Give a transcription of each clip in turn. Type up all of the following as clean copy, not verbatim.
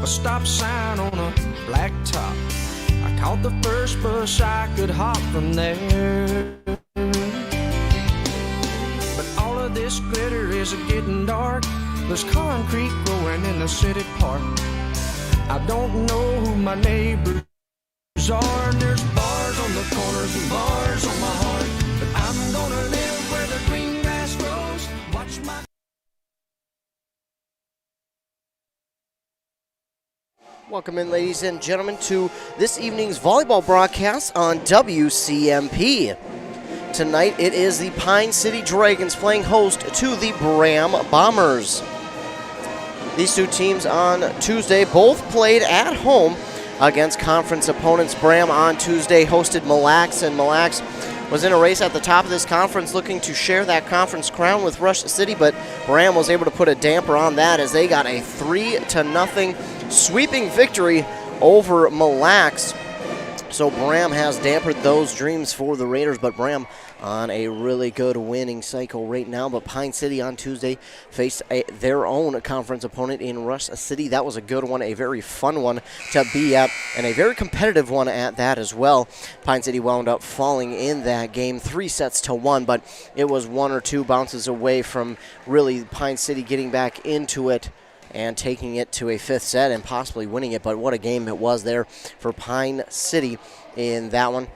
a stop sign on a black top. I caught the first bus I could hop from there. But all of this glitter is getting dark. There's concrete growing in the city park. I don't know who my neighbors are, and there's bars on the corners and bars on my heart. But I'm gonna live where the green grass grows. Watch my... Welcome in, ladies and gentlemen, to this evening's volleyball broadcast on WCMP. Tonight it is the Pine City Dragons playing host to the Braham Bombers. These two teams on Tuesday both played at home against conference opponents. Braham on Tuesday hosted Mille Lacs, and Mille Lacs was in a race at the top of this conference looking to share that conference crown with Rush City, but Braham was able to put a damper on that as they got a 3-0 sweeping victory over Mille Lacs. So Braham has dampened those dreams for the Raiders, but Braham on a really good winning cycle right now. But Pine City on Tuesday faced their own conference opponent in Rush City. That was a good one, a very fun one to be at, and a very competitive one at that as well. Pine City wound up falling in that game 3-1, but it was 1 or 2 bounces away from really Pine City getting back into it and taking it to a 5th set and possibly winning it. But what a game it was there for Pine City in that one.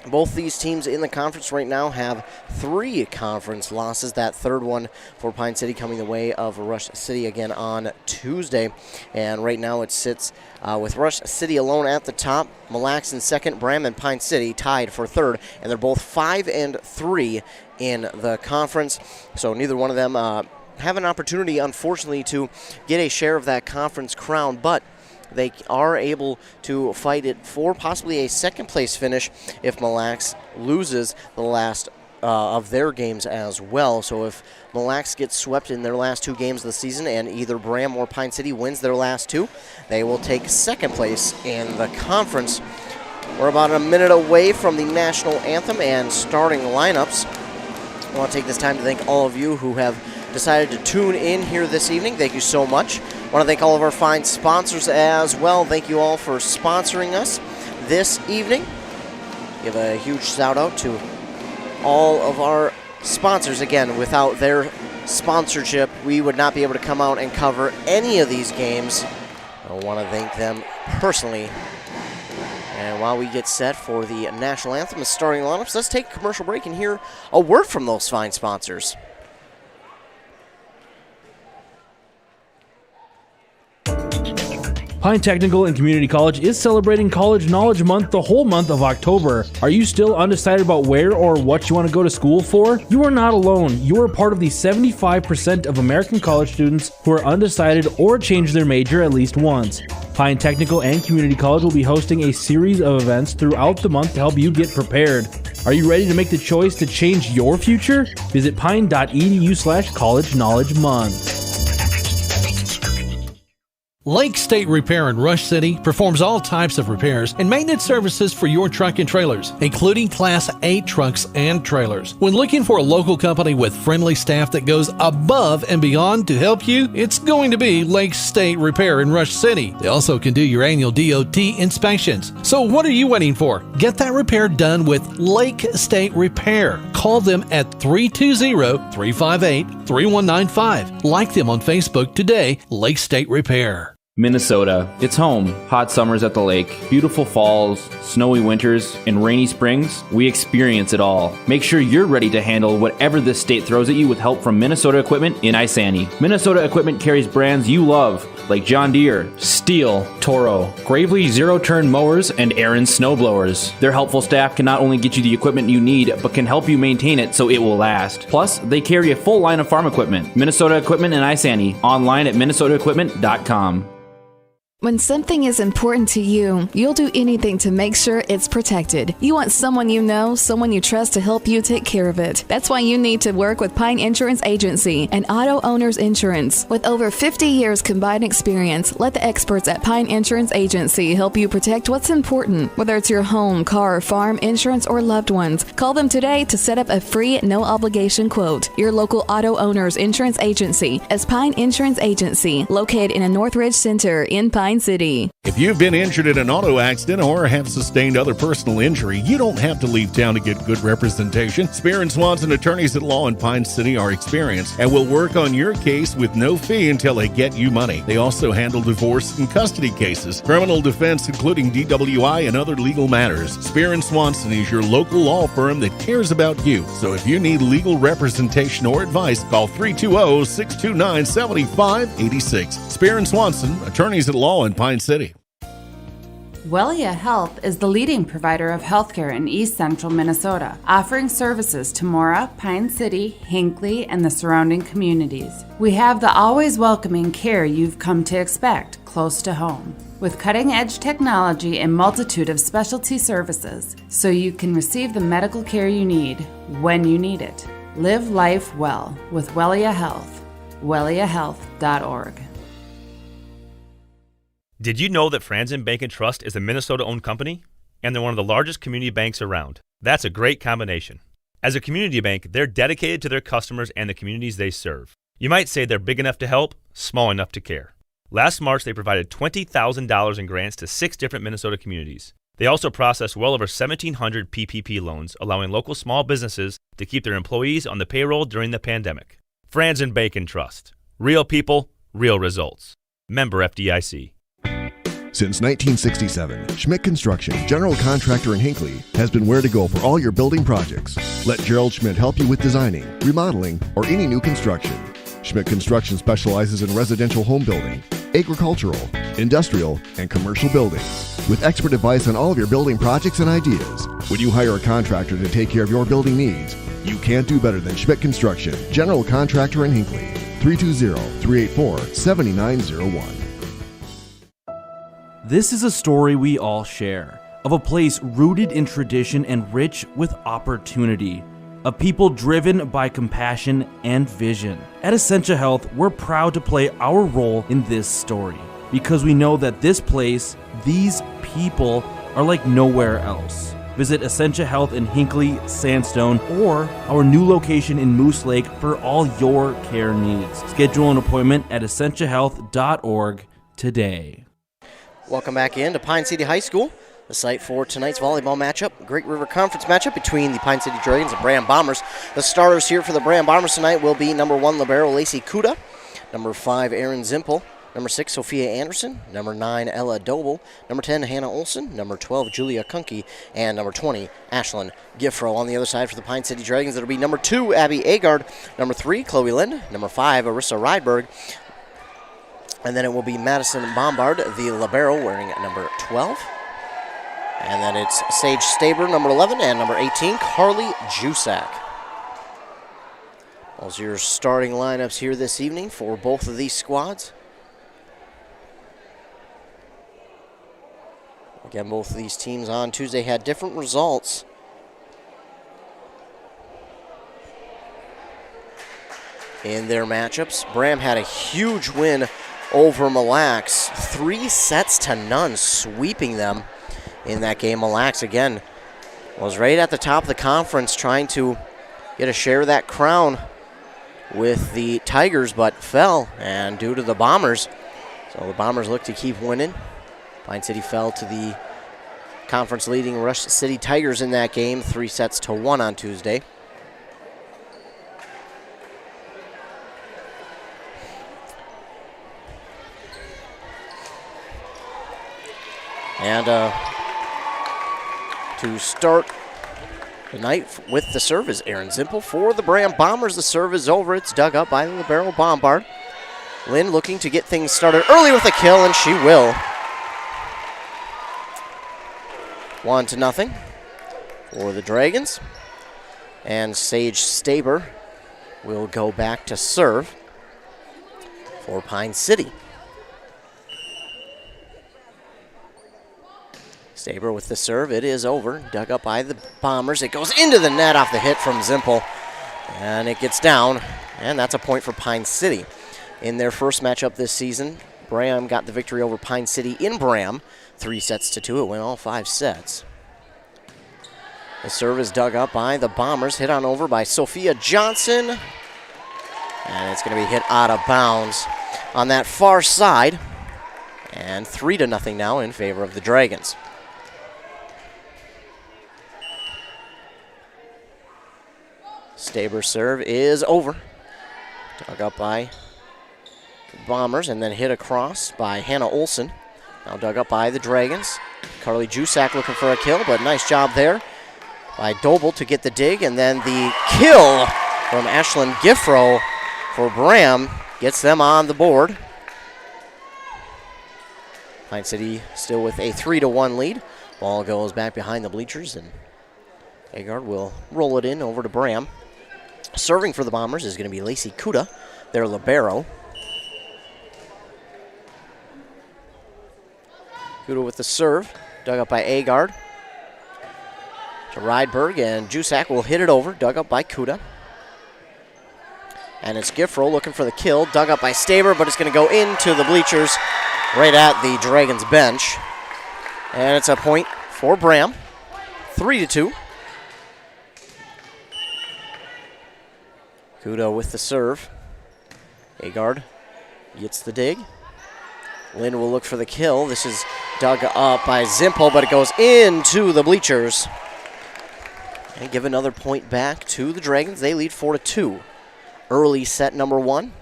Both these teams in the conference right now have 3 conference losses. That third one for Pine City coming the way of Rush City again on Tuesday. And right now it sits with Rush City alone at the top, Mille Lacs in second, Braham and Pine City tied for third. And they're both 5-3 in the conference. So neither one of them have an opportunity, unfortunately, to get a share of that conference crown, but they are able to fight it for possibly a second-place finish if Mille Lacs loses the last of their games as well. So if Mille Lacs gets swept in their last 2 games of the season and either Braham or Pine City wins their last 2, they will take second place in the conference. We're about a minute away from the national anthem and starting lineups. I want to take this time to thank all of you who have decided to tune in here this evening. Thank you so much. I want to thank all of our fine sponsors as well. Thank you all for sponsoring us this evening. Give a huge shout out to all of our sponsors. Again, without their sponsorship, we would not be able to come out and cover any of these games. I want to thank them personally. And while we get set for the national anthem and starting lineups, let's take a commercial break and hear a word from those fine sponsors. Pine Technical and Community College is celebrating College Knowledge Month the whole month of October. Are you still undecided about where or what you want to go to school for? You are not alone. You are part of the 75% of American college students who are undecided or change their major at least once. Pine Technical and Community College will be hosting a series of events throughout the month to help you get prepared. Are you ready to make the choice to change your future? Visit pine.edu/College Knowledge Month. Lake State Repair in Rush City performs all types of repairs and maintenance services for your truck and trailers, including Class 8 trucks and trailers. When looking for a local company with friendly staff that goes above and beyond to help you, it's going to be Lake State Repair in Rush City. They also can do your annual DOT inspections. So what are you waiting for? Get that repair done with Lake State Repair. Call them at 320-358-3195. Like them on Facebook today, Lake State Repair. Minnesota. It's home. Hot summers at the lake, beautiful falls, snowy winters, and rainy springs. We experience it all. Make sure you're ready to handle whatever this state throws at you with help from Minnesota Equipment in Isani. Minnesota Equipment carries brands you love, like John Deere, Steel, Toro, Gravely zero-turn mowers, and Aaron snowblowers. Their helpful staff can not only get you the equipment you need, but can help you maintain it so it will last. Plus, they carry a full line of farm equipment. Minnesota Equipment in Isani. Online at minnesotaequipment.com. When something is important to you, you'll do anything to make sure it's protected. You want someone you know, someone you trust to help you take care of it. That's why you need to work with Pine Insurance Agency and Auto Owners Insurance. With over 50 years combined experience, let the experts at Pine Insurance Agency help you protect what's important. Whether it's your home, car, farm, insurance, or loved ones, call them today to set up a free, no-obligation quote. Your local Auto Owners Insurance Agency is Pine Insurance Agency, located in a Northridge Center in Pine City. If you've been injured in an auto accident or have sustained other personal injury, you don't have to leave town to get good representation. Spear and Swanson attorneys at law in Pine City are experienced and will work on your case with no fee until they get you money. They also handle divorce and custody cases, criminal defense, including DWI and other legal matters. Spear and Swanson is your local law firm that cares about you. So if you need legal representation or advice, call 320-629-7586. Spear and Swanson, attorneys at law in Pine City. Wellia Health is the leading provider of healthcare in East Central Minnesota, offering services to Mora, Pine City, Hinckley, and the surrounding communities. We have the always welcoming care you've come to expect close to home, with cutting-edge technology and multitude of specialty services, so you can receive the medical care you need when you need it. Live life well with Wellia Health. WelliaHealth.org. Did you know that Franzen Bank and Trust is a Minnesota-owned company? And they're one of the largest community banks around. That's a great combination. As a community bank, they're dedicated to their customers and the communities they serve. You might say they're big enough to help, small enough to care. Last March, they provided $20,000 in grants to 6 different Minnesota communities. They also processed well over 1,700 PPP loans, allowing local small businesses to keep their employees on the payroll during the pandemic. Franzen Bank and Trust. Real people, real results. Member FDIC. Since 1967, Schmidt Construction, general contractor in Hinckley, has been where to go for all your building projects. Let Gerald Schmidt help you with designing, remodeling, or any new construction. Schmidt Construction specializes in residential home building, agricultural, industrial, and commercial buildings. With expert advice on all of your building projects and ideas, when you hire a contractor to take care of your building needs, you can't do better than Schmidt Construction, general contractor in Hinckley. 320-384-7901. This is a story we all share, of a place rooted in tradition and rich with opportunity, of people driven by compassion and vision. At Essentia Health, we're proud to play our role in this story, because we know that this place, these people, are like nowhere else. Visit Essentia Health in Hinckley, Sandstone, or our new location in Moose Lake for all your care needs. Schedule an appointment at essentiahealth.org today. Welcome back in to Pine City High School, the site for tonight's volleyball matchup, Great River Conference matchup between the Pine City Dragons and Braham Bombers. The starters here for the Braham Bombers tonight will be number 1 libero Lacey Kuda, number 5 Aaron Zimpel, number 6 Sophia Anderson, number 9 Ella Doble, number 10 Hannah Olson, number 12 Julia Kunke, and number 20 Ashlyn Giffro. On the other side for the Pine City Dragons, it'll be number 2 Abby Agard, number 3 Chloe Lind, number 5 Arissa Rydberg, and then it will be Madison Bombard, the libero, wearing number 12. And then it's Sage Staber, number 11, and number 18, Carly Jusak. Those are your starting lineups here this evening for both of these squads. Again, both of these teams on Tuesday had different results. In their matchups, Braham had a huge win over Mille Lacs, 3-0, sweeping them in that game. Mille Lacs, again, was right at the top of the conference trying to get a share of that crown with the Tigers, but fell, and due to the Bombers. So the Bombers look to keep winning. Pine City fell to the conference-leading Rush City Tigers in that game, 3-1 on Tuesday. And to start the night with the serve is Aaron Zimpel for the Braham Bombers. The serve is over. It's dug up by the libero Bombard. Lynn looking to get things started early with a kill, and she will. 1-0 for the Dragons. And Sage Staber will go back to serve for Pine City. Staber with the serve. It is over. Dug up by the Bombers. It goes into the net off the hit from Zimpel. And it gets down. And that's a point for Pine City. In their first matchup this season, Braham got the victory over Pine City in Braham. 3-2. It went all 5 sets. The serve is dug up by the Bombers. Hit on over by Sophia Johnson. And it's going to be hit out of bounds on that far side. And 3-0 now in favor of the Dragons. Staber's serve is over. Dug up by the Bombers and then hit across by Hannah Olson. Now dug up by the Dragons. Carly Jusak looking for a kill, but nice job there by Doble to get the dig. And then the kill from Ashlyn Giffro for Braham gets them on the board. Pine City still with a 3-1 lead. Ball goes back behind the bleachers, and Agard will roll it in over to Braham. Serving for the Bombers is going to be Lacey Kuda, their libero. Kuda with the serve, dug up by Agard. To Rydberg, and Jusak will hit it over, dug up by Kuda. And it's Giffro looking for the kill, dug up by Staber, but it's going to go into the bleachers right at the Dragons bench. And it's a point for Braham, 3-2. Kudo with the serve. Agard gets the dig. Lynn will look for the kill. This is dug up by Zimpel, but it goes into the bleachers. And give another point back to the Dragons. They lead 4-2. Early set number 1.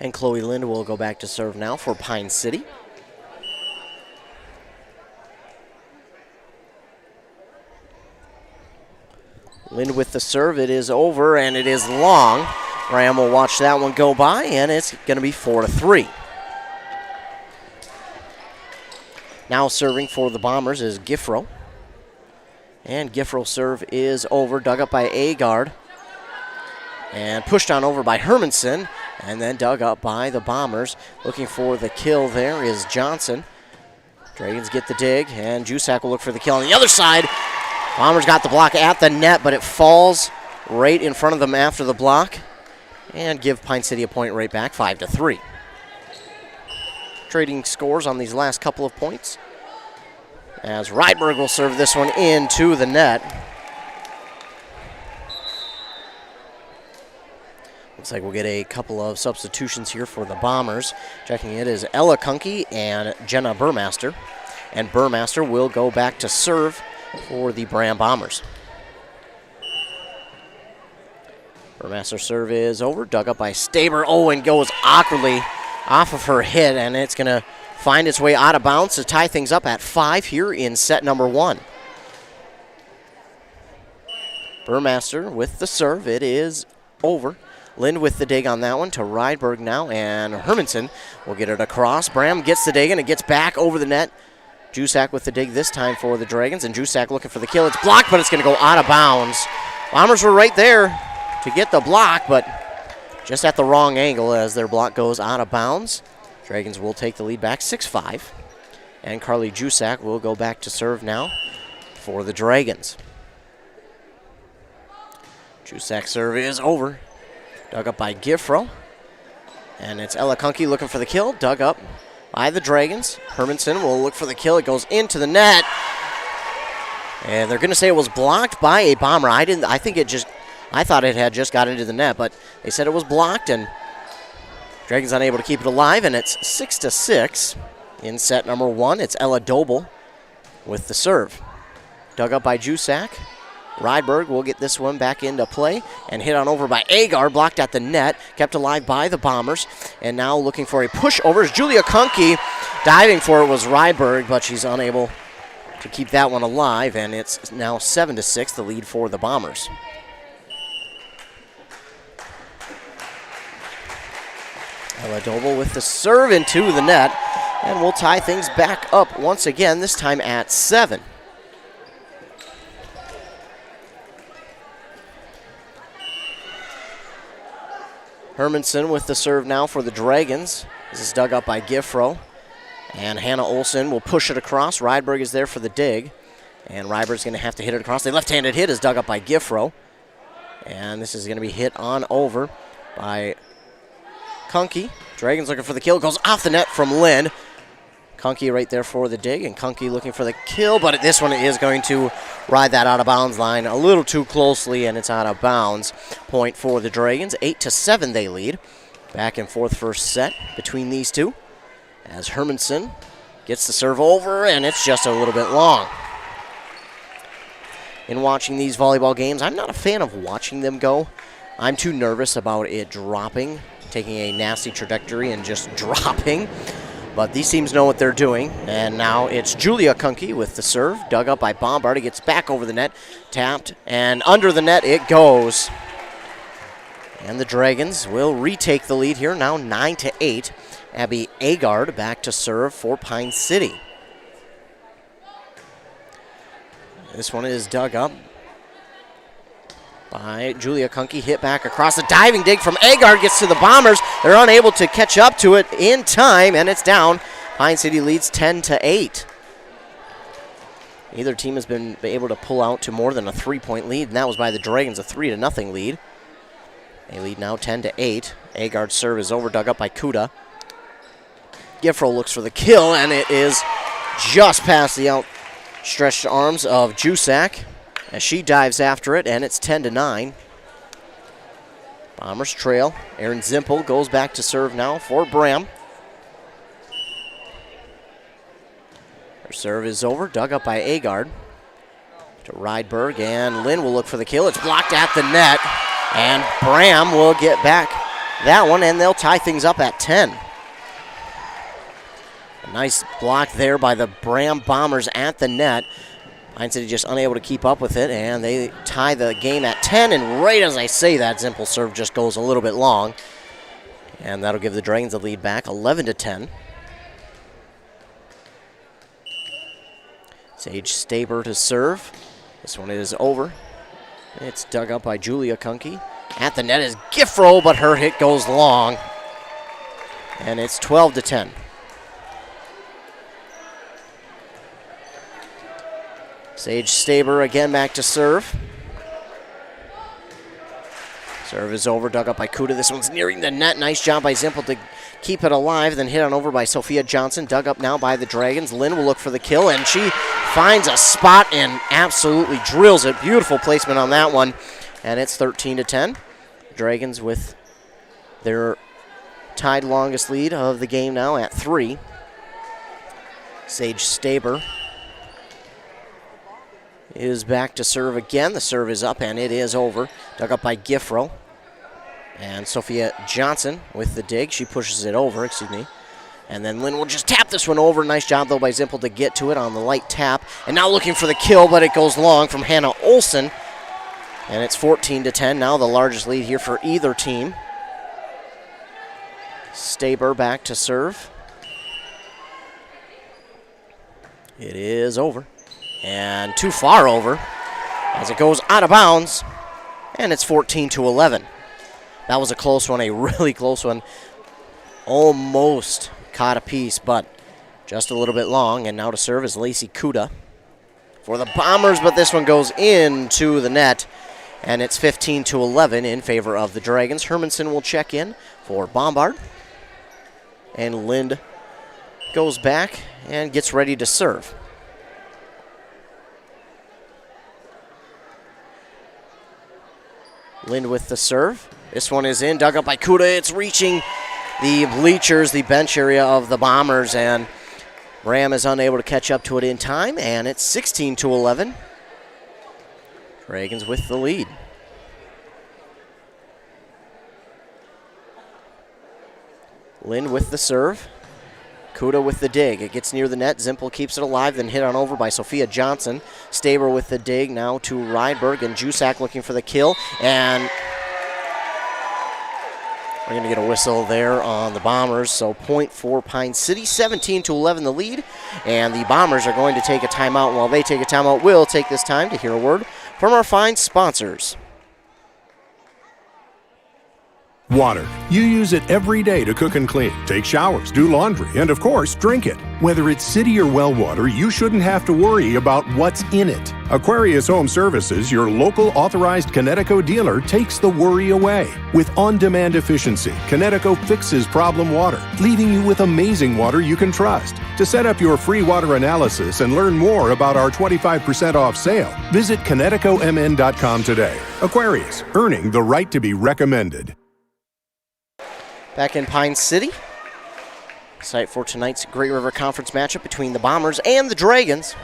And Chloe Lind will go back to serve now for Pine City. Lind with the serve. It is over, and it is long. Graham will watch that one go by, and it's going to be 4-3. Now serving for the Bombers is Giffro. And Giffro's serve is over, dug up by Agard. And pushed on over by Hermanson, and then dug up by the Bombers. Looking for the kill there is Johnson. Dragons get the dig, and Jusak will look for the kill on the other side. Bombers got the block at the net, but it falls right in front of them after the block. And give Pine City a point right back, 5-3. Trading scores on these last couple of points, as Rydberg will serve this one into the net. Looks like we'll get a couple of substitutions here for the Bombers. Checking it is Ella Kunke and Jenna Burmaster. And Burmaster will go back to serve for the Braham Bombers. Burmaster's serve is over, dug up by Staber. Oh, and goes awkwardly off of her hit, and it's going to find its way out of bounds to tie things up at 5 here in set number 1. Burmaster with the serve. It is over. Lind with the dig on that one to Rydberg now, and Hermanson will get it across. Braham gets the dig, and it gets back over the net. Jusak with the dig this time for the Dragons, and Jusak looking for the kill. It's blocked, but it's going to go out of bounds. Bombers were right there to get the block, but just at the wrong angle as their block goes out of bounds. Dragons will take the lead back 6-5. And Carly Jusak will go back to serve now for the Dragons. Jusak's serve is over. Dug up by Giffro. And it's Ella Kunke looking for the kill. Dug up by the Dragons. Hermanson will look for the kill. It goes into the net. And they're going to say it was blocked by a Bomber. I thought it had just got into the net, but they said it was blocked, and Dragons unable to keep it alive, and it's 6-6 in set number 1. It's Ella Doble with the serve. Dug up by Jusak. Rydberg will get this one back into play and hit on over by Agar, blocked at the net, kept alive by the Bombers, and now looking for a pushover is Julia Kunke. Diving for it was Rydberg, but she's unable to keep that one alive, and it's now 7-6, the lead for the Bombers. Ella Doble with the serve into the net, and we'll tie things back up once again, this time at 7. Hermanson with the serve now for the Dragons. This is dug up by Giffro. And Hannah Olsen will push it across. Rydberg is there for the dig. And Rydberg's going to have to hit it across. The left-handed hit is dug up by Giffro. And this is going to be hit on over by Kunke. Dragons looking for the kill. Goes off the net from Lynn. Kunke right there for the dig, and Kunke looking for the kill, but this one is going to ride that out-of-bounds line a little too closely, and it's out of bounds. Point for the Dragons. 8-7 they lead. Back and forth first set between these two as Hermanson gets the serve over, and it's just a little bit long. In watching these volleyball games, I'm not a fan of watching them go. I'm too nervous about it dropping, taking a nasty trajectory and just dropping. But these teams know what they're doing. And now it's Julia Kunke with the serve. Dug up by Bombard. It gets back over the net. Tapped. And under the net it goes. And the Dragons will retake the lead here. Now 9-8. Abby Agard back to serve for Pine City. This one is dug up by Julia Kunke. Hit back across. The diving dig from Agard gets to the Bombers. They're unable to catch up to it in time, and it's down. Pine City leads 10-8. Neither team has been able to pull out to more than a 3-point lead, and that was by the Dragons, a 3-0 lead. They lead now 10-8. Agard's serve is over, dug up by Kuda. Giffro looks for the kill, and it is just past the outstretched arms of Jusak as she dives after it, and it's 10-9. Bombers trail. Aaron Zimpel goes back to serve now for Braham. Her serve is over, dug up by Agard. To Rydberg, and Lynn will look for the kill. It's blocked at the net, and Braham will get back that one, and they'll tie things up at 10. A nice block there by the Braham Bombers at the net. Pine City just unable to keep up with it, and they tie the game at 10, and right as I say that, Zimpel's serve just goes a little bit long, and that'll give the Dragons the lead back, 11-10. Sage Staber to serve. This one is over. It's dug up by Julia Kunke. At the net is Giffro, but her hit goes long, and it's 12-10. Sage Staber again back to serve. Serve is over, dug up by Kuda. This one's nearing the net. Nice job by Zimpel to keep it alive, then hit on over by Sophia Johnson. Dug up now by the Dragons. Lynn will look for the kill, and she finds a spot and absolutely drills it. Beautiful placement on that one, and it's 13-10. Dragons with their tied longest lead of the game now at 3. Sage Staber is back to serve again. The serve is up, and it is over. Dug up by Giffro. And Sophia Johnson with the dig. She pushes it over, And then Lynn will just tap this one over. Nice job, though, by Zimpel to get to it on the light tap. And now looking for the kill, but it goes long from Hannah Olsen. And it's 14-10. Now the largest lead here for either team. Staber back to serve. It is over. And too far over as it goes out of bounds, and it's 14-11. That was a close one, a really close one. Almost caught a piece, but just a little bit long. And now to serve is Lacey Kuda for the Bombers, but this one goes into the net, and it's 15-11 in favor of the Dragons. Hermanson will check in for Bombard, and Lind goes back and gets ready to serve. Lind with the serve. This one is in, dug up by Kuda. It's reaching the bleachers, the bench area of the Bombers, and Ram is unable to catch up to it in time, and it's 16-11. Dragons with the lead. Lind with the serve. Kuda with the dig. It gets near the net. Zimpel keeps it alive, then hit on over by Sophia Johnson. Staber with the dig now to Rydberg, and Jusak looking for the kill. And we're going to get a whistle there on the Bombers. So point for Pine City, 17-11 the lead. And the Bombers are going to take a timeout. And while they take a timeout, we'll take this time to hear a word from our fine sponsors. Water. You use it every day to cook and clean, take showers, do laundry, and of course, drink it. Whether it's city or well water, you shouldn't have to worry about what's in it. Aquarius Home Services, your local authorized Connecticut dealer, takes the worry away. With on-demand efficiency, Connecticut fixes problem water, leaving you with amazing water you can trust. To set up your free water analysis and learn more about our 25% off sale, visit ConnecticutMN.com today. Aquarius, earning the right to be recommended. Back in Pine City, site for tonight's Great River Conference matchup between the Bombers and the Dragons.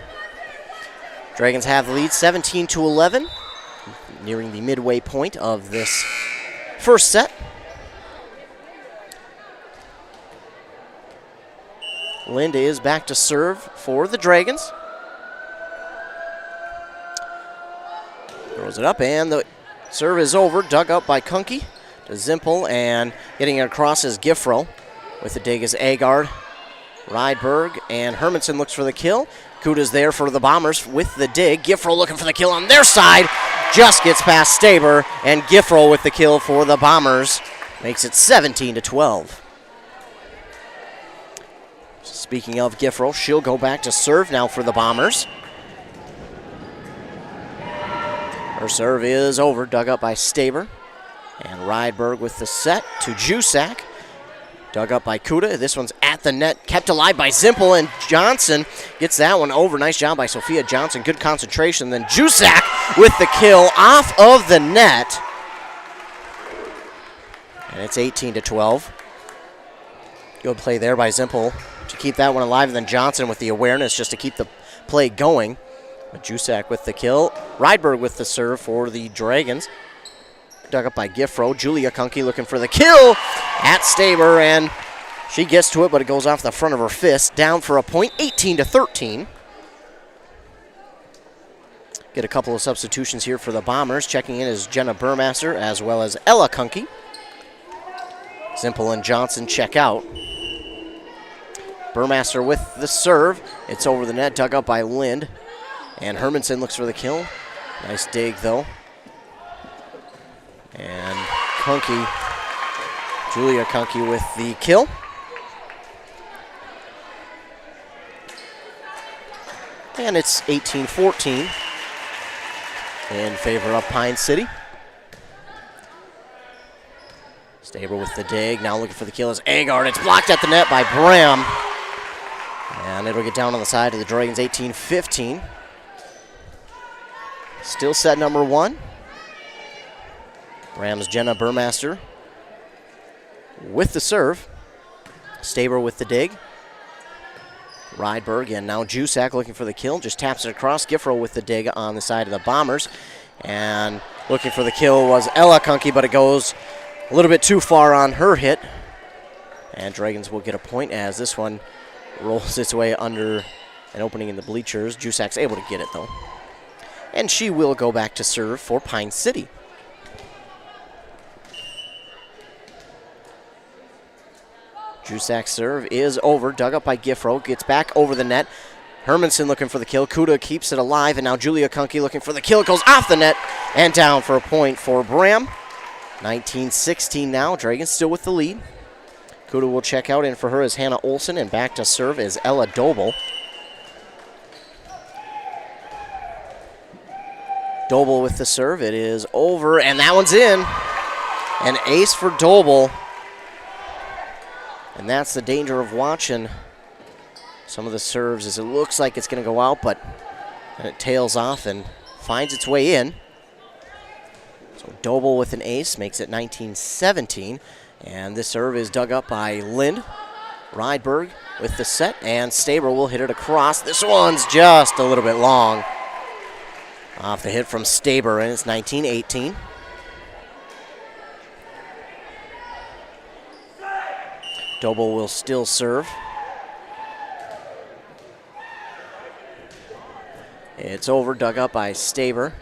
Dragons have the lead 17-11, nearing the midway point of this first set. Lind is back to serve for the Dragons. Throws it up, and the serve is over, dug up by Kunke. Zimpel, and getting it across is Giffro. With the dig is Agard, Rydberg, and Hermanson looks for the kill. Kuda's there for the Bombers with the dig. Giffro looking for the kill on their side. Just gets past Staber, and Giffro with the kill for the Bombers. Makes it 17-12. Speaking of Giffro, she'll go back to serve now for the Bombers. Her serve is over, dug up by Staber. And Rydberg with the set to Jusak. Dug up by Kuda. This one's at the net, kept alive by Zimpel, and Johnson gets that one over. Nice job by Sophia Johnson. Good concentration. Then Jusak with the kill off of the net. And it's 18-12. Good play there by Zimpel to keep that one alive. And then Johnson with the awareness just to keep the play going. But Jusak with the kill. Rydberg with the serve for the Dragons. Dug up by Giffro. Julia Kunke looking for the kill at Staber, and she gets to it, but it goes off the front of her fist. Down for a point, 18-13. Get a couple of substitutions here for the Bombers. Checking in is Jenna Burmaster as well as Ella Kunke. Zimpel and Johnson check out. Burmaster with the serve. It's over the net, dug up by Lind. And Hermanson looks for the kill. Nice dig, though. And Kunke, Julia Kunke with the kill. And it's 18-14 in favor of Pine City. Staber with the dig, now looking for the kill is Agard. It's blocked at the net by Braham. And it'll get down on the side of the Dragons, 18-15. Still set number one. Braham's Jenna Burmaster with the serve. Staber with the dig. Rydberg and now Jusak looking for the kill. Just taps it across. Giffro with the dig on the side of the Bombers. And looking for the kill was Ella Kunke, but it goes a little bit too far on her hit. And Dragons will get a point as this one rolls its way under an opening in the bleachers. Jusak's able to get it, though. And she will go back to serve for Pine City. Jusak's serve is over, dug up by Giffro, gets back over the net. Hermanson looking for the kill. Kuda keeps it alive, and now Julia Kunke looking for the kill. It goes off the net and down for a point for Braham. 19-16 now. Dragons still with the lead. Kuda will check out, and for her is Hannah Olsen, and back to serve is Ella Doble. Doble with the serve. It is over, and that one's in. An ace for Doble. And that's the danger of watching some of the serves, as it looks like it's going to go out, but then it tails off and finds its way in. So Doble with an ace makes it 19-17. And this serve is dug up by Lind. Rydberg with the set, and Staber will hit it across. This one's just a little bit long. Off the hit from Staber, and it's 19-18. Doble will still serve. It's over, dug up by Staber.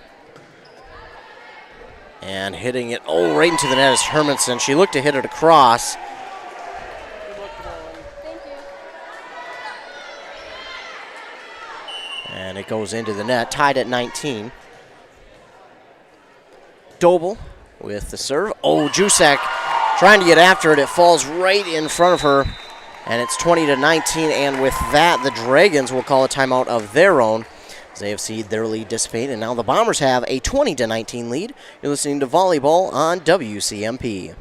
And hitting it, right into the net is Hermanson. She looked to hit it across. And it goes into the net, tied at 19. Doble with the serve. Jusak trying to get after it. It falls right in front of her, and it's 20-19. And with that, the Dragons will call a timeout of their own, as they have seen their lead dissipate. And now the Bombers have a 20-19 lead. You're listening to Volleyball on WCMP.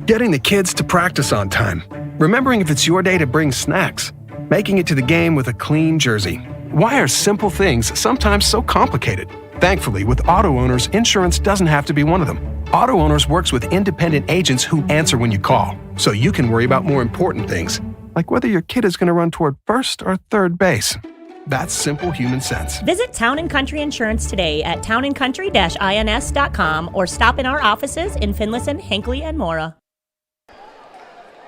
Getting the kids to practice on time. Remembering if it's your day to bring snacks. Making it to the game with a clean jersey. Why are simple things sometimes so complicated? Thankfully, with Auto Owners, insurance doesn't have to be one of them. Auto Owners works with independent agents who answer when you call, so you can worry about more important things, like whether your kid is going to run toward first or third base. That's simple human sense. Visit Town & Country Insurance today at townandcountry-ins.com or stop in our offices in Finlayson, Hinckley, and Mora.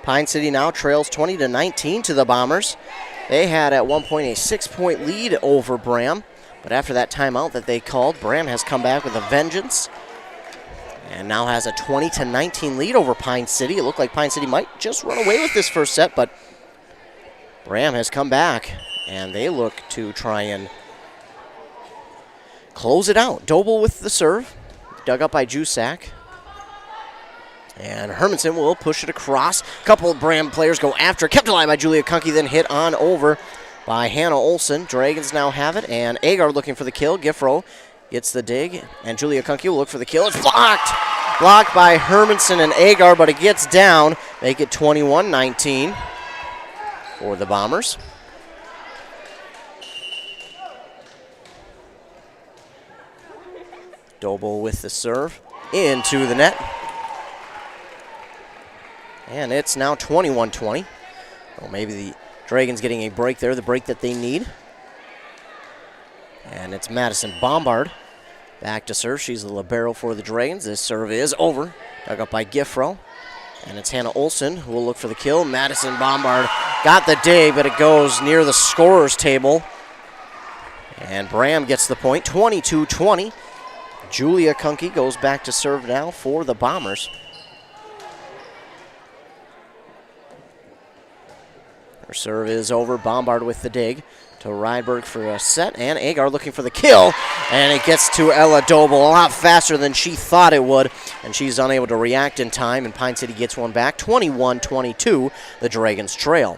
Pine City now trails 20-19 to the Bombers. They had at one point a 6-point lead over Braham, but after that timeout that they called, Braham has come back with a vengeance and now has a 20-19 lead over Pine City. It looked like Pine City might just run away with this first set, but Braham has come back, and they look to try and close it out. Doble with the serve, dug up by Jusak. And Hermanson will push it across. A couple of Braham players go after. Kept alive by Julia Kunke, then hit on over by Hannah Olsen. Dragons now have it, and Agar looking for the kill. Giffro gets the dig, and Julia Kunke will look for the kill. It's blocked! Blocked by Hermanson and Agar, but it gets down. Make it 21-19 for the Bombers. Doble with the serve into the net. And it's now 21-20. Well, maybe the Dragons getting a break there, the break that they need. And it's Madison Bombard back to serve. She's the libero for the Dragons. This serve is over. Dug up by Giffro. And it's Hannah Olsen who will look for the kill. Madison Bombard got the dig, but it goes near the scorer's table. And Braham gets the point, 22-20. Julia Kunke goes back to serve now for the Bombers. Her serve is over. Bombard with the dig to Rydberg for a set, and Agar looking for the kill, and it gets to Ella Doble a lot faster than she thought it would, and she's unable to react in time, and Pine City gets one back. 21-22, the Dragons trail.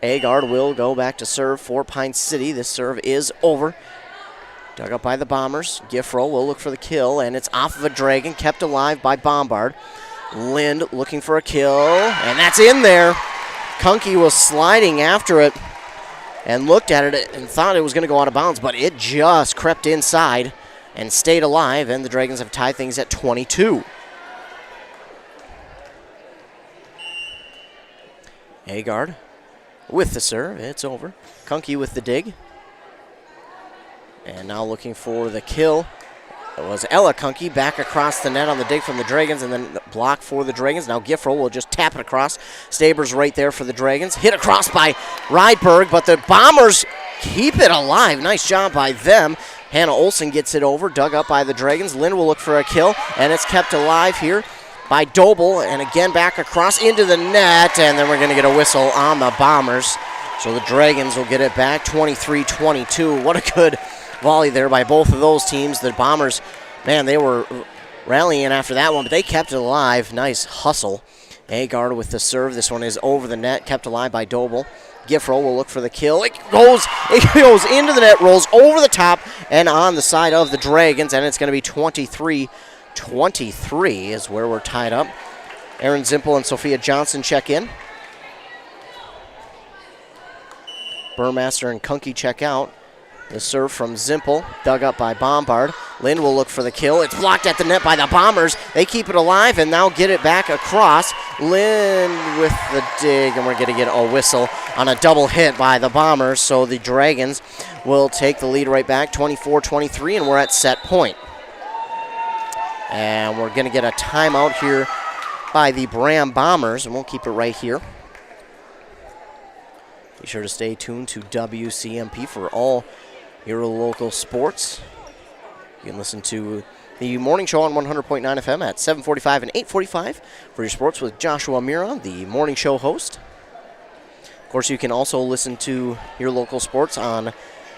Agar will go back to serve for Pine City. This serve is over. Dug up by the Bombers. Giffro will look for the kill, and it's off of a Dragon, kept alive by Bombard. Lind looking for a kill, and that's in there. Kunke was sliding after it and looked at it and thought it was going to go out of bounds, but it just crept inside and stayed alive, and the Dragons have tied things at 22. Agard with the serve. It's over. Kunke with the dig. And now looking for the kill. It was Ella Kunke back across the net on the dig from the Dragons, and then the block for the Dragons. Now Giffro will just tap it across. Stabers right there for the Dragons. Hit across by Rydberg, but the Bombers keep it alive. Nice job by them. Hannah Olsen gets it over, dug up by the Dragons. Lynn will look for a kill, and it's kept alive here by Doble, and again back across into the net, and then we're going to get a whistle on the Bombers. So the Dragons will get it back, 23-22. What a good volley there by both of those teams. The Bombers, man, they were rallying after that one, but they kept it alive. Nice hustle. Agar with the serve. This one is over the net, kept alive by Doble. Giffro will look for the kill. It goes into the net, rolls over the top and on the side of the Dragons, and it's going to be 23-23 is where we're tied up. Aaron Zimpel and Sophia Johnson check in. Burmaster and Kunke check out. The serve from Zimpel, dug up by Bombard. Lind will look for the kill. It's blocked at the net by the Bombers. They keep it alive and now get it back across. Lind with the dig, and we're going to get a whistle on a double hit by the Bombers. So the Dragons will take the lead right back, 24-23, and we're at set point. And we're going to get a timeout here by the Braham Bombers, and we'll keep it right here. Be sure to stay tuned to WCMP for all your local sports. You can listen to the morning show on 100.9 FM at 7:45 and 8:45 for your sports with Joshua Mira, the morning show host. Of course, you can also listen to your local sports on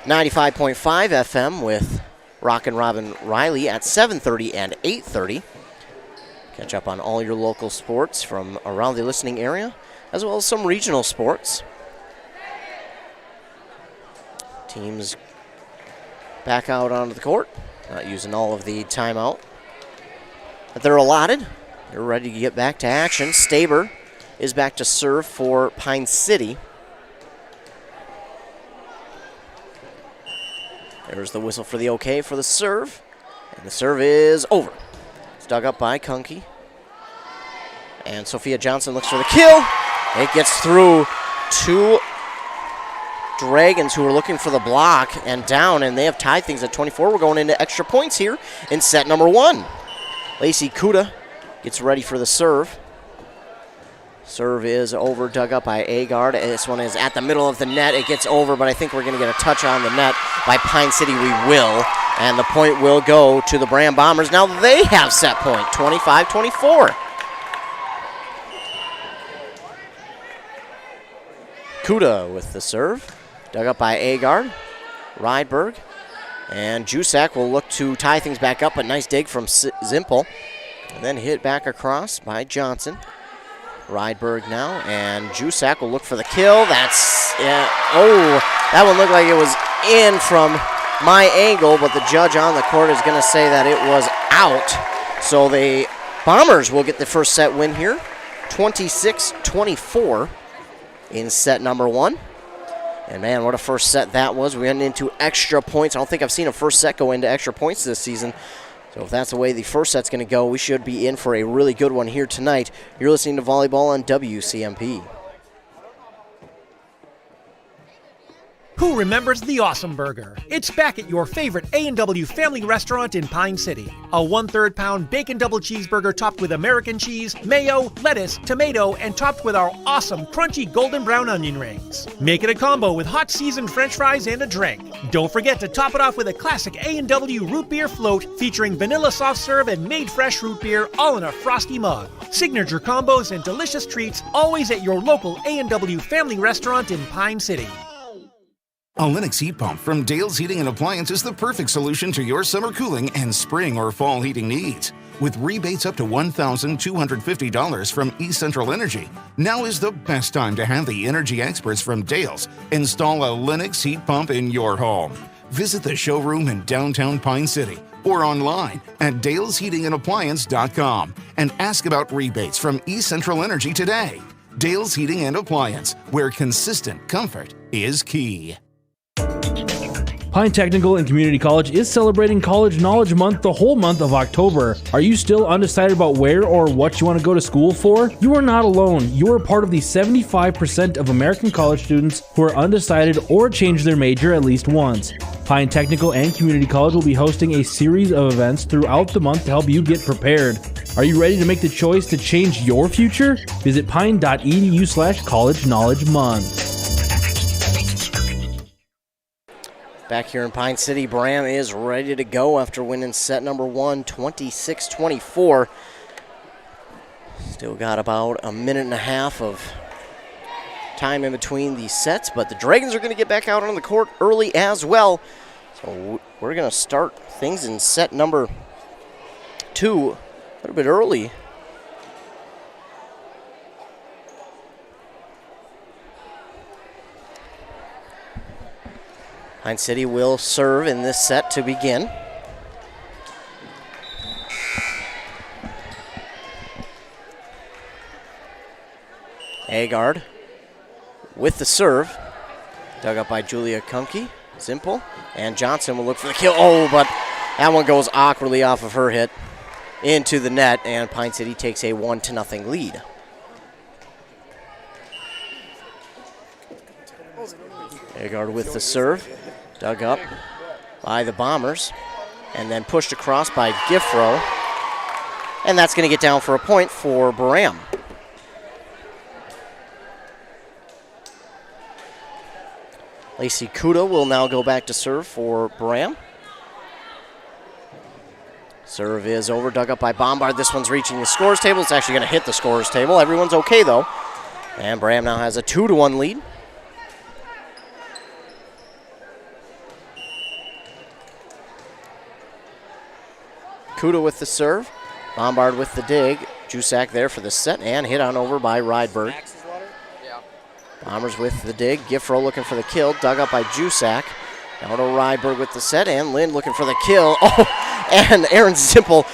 95.5 FM with Rock and Robin Riley at 7:30 and 8:30. Catch up on all your local sports from around the listening area, as well as some regional sports. Teams back out onto the court, not using all of the timeout that they're allotted. They're ready to get back to action. Staber is back to serve for Pine City. There's the whistle for the okay for the serve. And the serve is over. It's dug up by Kunke. And Sophia Johnson looks for the kill. It gets through two Dragons who are looking for the block and down, and they have tied things at 24. We're going into extra points here in set number 1. Lacey Kuda gets ready for the serve. Serve is over, dug up by Agard. This one is at the middle of the net. It gets over, but I think we're going to get a touch on the net by Pine City. We will, and the point will go to the Braham Bombers. Now they have set point, 25-24. Kuda with the serve, dug up by Agard, Rydberg, and Jusak will look to tie things back up, but nice dig from Zimpel. And then hit back across by Johnson. Rydberg now, and Jusak will look for the kill. That's, that one looked like it was in from my angle, but the judge on the court is going to say that it was out. So the Bombers will get the first set win here, 26-24 in set number 1. And man, what a first set that was. We went into extra points. I don't think I've seen a first set go into extra points this season. So if that's the way the first set's going to go, we should be in for a really good one here tonight. You're listening to Volleyball on WCMP. Who remembers the Awesome Burger? It's back at your favorite A&W family restaurant in Pine City. A 1/3 pound bacon double cheeseburger topped with American cheese, mayo, lettuce, tomato, and topped with our awesome crunchy golden brown onion rings. Make it a combo with hot seasoned french fries and a drink. Don't forget to top it off with a classic A&W root beer float featuring vanilla soft serve and made fresh root beer all in a frosty mug. Signature combos and delicious treats always at your local A&W family restaurant in Pine City. A Lennox heat pump from Dale's Heating and Appliance is the perfect solution to your summer cooling and spring or fall heating needs. With rebates up to $1,250 from East Central Energy, now is the best time to have the energy experts from Dale's install a Lennox heat pump in your home. Visit the showroom in downtown Pine City or online at dalesheatingandappliance.com and ask about rebates from East Central Energy today. Dale's Heating and Appliance, where consistent comfort is key. Pine Technical and Community College is celebrating College Knowledge Month the whole month of October. Are you still undecided about where or what you want to go to school for? You are not alone. You are part of the 75% of American college students who are undecided or change their major at least once. Pine Technical and Community College will be hosting a series of events throughout the month to help you get prepared. Are you ready to make the choice to change your future? Visit pine.edu/College Knowledge Month. Back here in Pine City, Braham is ready to go after winning set number 1, 26-24. Still got about a minute and a half of time in between these sets, but the Dragons are going to get back out on the court early as well. So we're going to start things in set number 2 a little bit early. Pine City will serve in this set to begin. Agard with the serve. Dug up by Julia Kunke. Simple. And Johnson will look for the kill. Oh, but that one goes awkwardly off of her hit into the net, and Pine City takes a 1-0 lead. Agard with the serve. Dug up by the Bombers, and then pushed across by Giffro. And that's going to get down for a point for Braham. Lacey Kuda will now go back to serve for Braham. Serve is over, dug up by Bombard. This one's reaching the scores table. It's actually going to hit the scores table. Everyone's okay, though. And Braham now has a 2-1 lead. Kuda with the serve. Bombard with the dig. Jusak there for the set and hit on over by Rydberg. Bombers with the dig. Giffro looking for the kill. Dug up by Jusak. Now to Rydberg with the set and Lind looking for the kill. Oh, and Erin Zimpel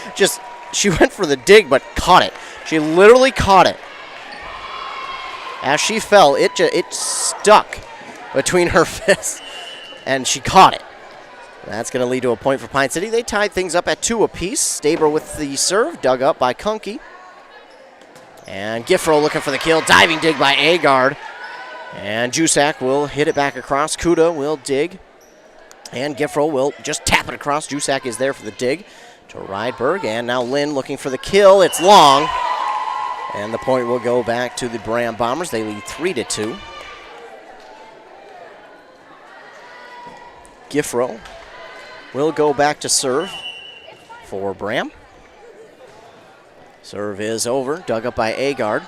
she went for the dig but caught it. She literally caught it. As she fell, it stuck between her fists and she caught it. That's going to lead to a point for Pine City. They tied things up at 2 apiece. Staber with the serve, dug up by Kunke. And Giffro looking for the kill. Diving dig by Agard. And Jusak will hit it back across. Kuda will dig. And Giffro will just tap it across. Jusak is there for the dig to Rydberg. And now Lynn looking for the kill. It's long. And the point will go back to the Braham Bombers. They lead 3-2. Giffro will go back to serve for Braham. Serve is over, dug up by Agard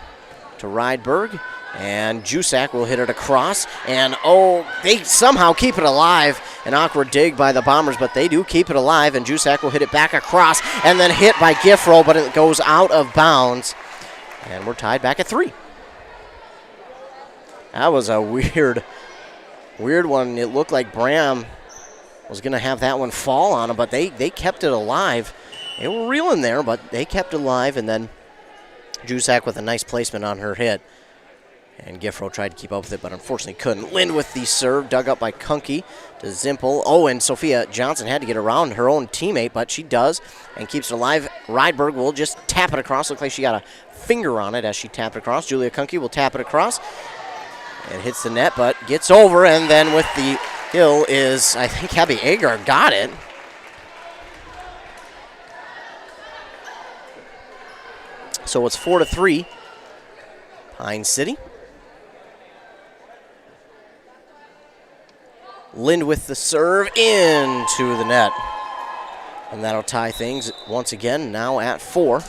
to Rydberg, and Jusak will hit it across, and they somehow keep it alive. An awkward dig by the Bombers, but they do keep it alive, and Jusak will hit it back across, and then hit by Giffro, but it goes out of bounds, and we're tied back at 3. That was a weird one. It looked like Braham was going to have that one fall on him, but they kept it alive. They were reeling there, but they kept it alive, and then Jusak with a nice placement on her hit. And Giffro tried to keep up with it, but unfortunately couldn't. Lind with the serve, dug up by Kunke to Zimpel. Oh, and Sophia Johnson had to get around her own teammate, but she does and keeps it alive. Rydberg will just tap it across. Looks like she got a finger on it as she tapped it across. Julia Kunke will tap it across. It hits the net, but gets over, and then with the kill is, I think, Abby Agard got it. So it's 4-3, Pine City. Lind with the serve into the net. And that'll tie things once again, now at 4.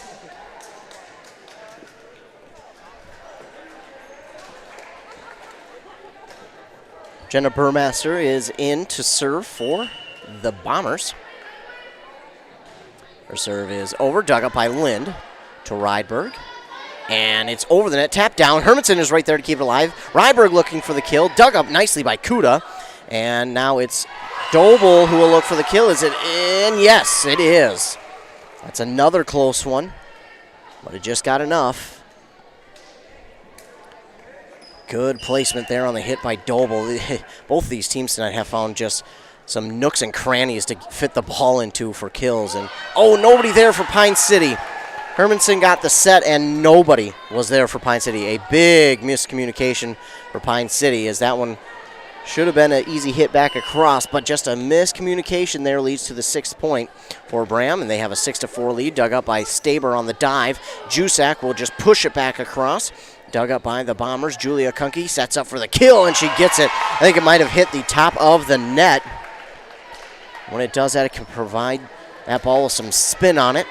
Jenna Burmaster is in to serve for the Bombers. Her serve is over, dug up by Lind to Rydberg. And it's over the net, tapped down. Hermanson is right there to keep it alive. Rydberg looking for the kill, dug up nicely by Kuda. And now it's Doble who will look for the kill. Is it in? Yes, it is. That's another close one, but it just got enough. Good placement there on the hit by Doble. Both these teams tonight have found just some nooks and crannies to fit the ball into for kills. And nobody there for Pine City. Hermanson got the set and nobody was there for Pine City. A big miscommunication for Pine City, as that one should have been an easy hit back across, but just a miscommunication there leads to the 6th point for Braham, and they have a 6-4 lead, dug up by Staber on the dive. Jusak will just push it back across. Dug up by the Bombers. Julia Kunke sets up for the kill, and she gets it. I think it might have hit the top of the net. When it does that, it can provide that ball with some spin on it.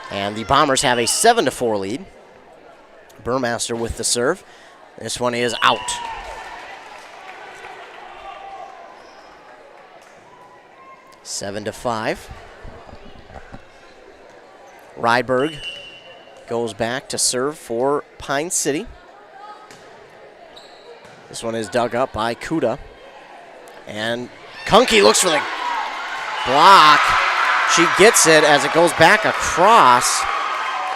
And the Bombers have a 7-4 lead. Burmaster with the serve. This one is out. 7-5. Rydberg goes back to serve for Pine City. This one is dug up by Kuda. And Kunke looks for the block. She gets it as it goes back across.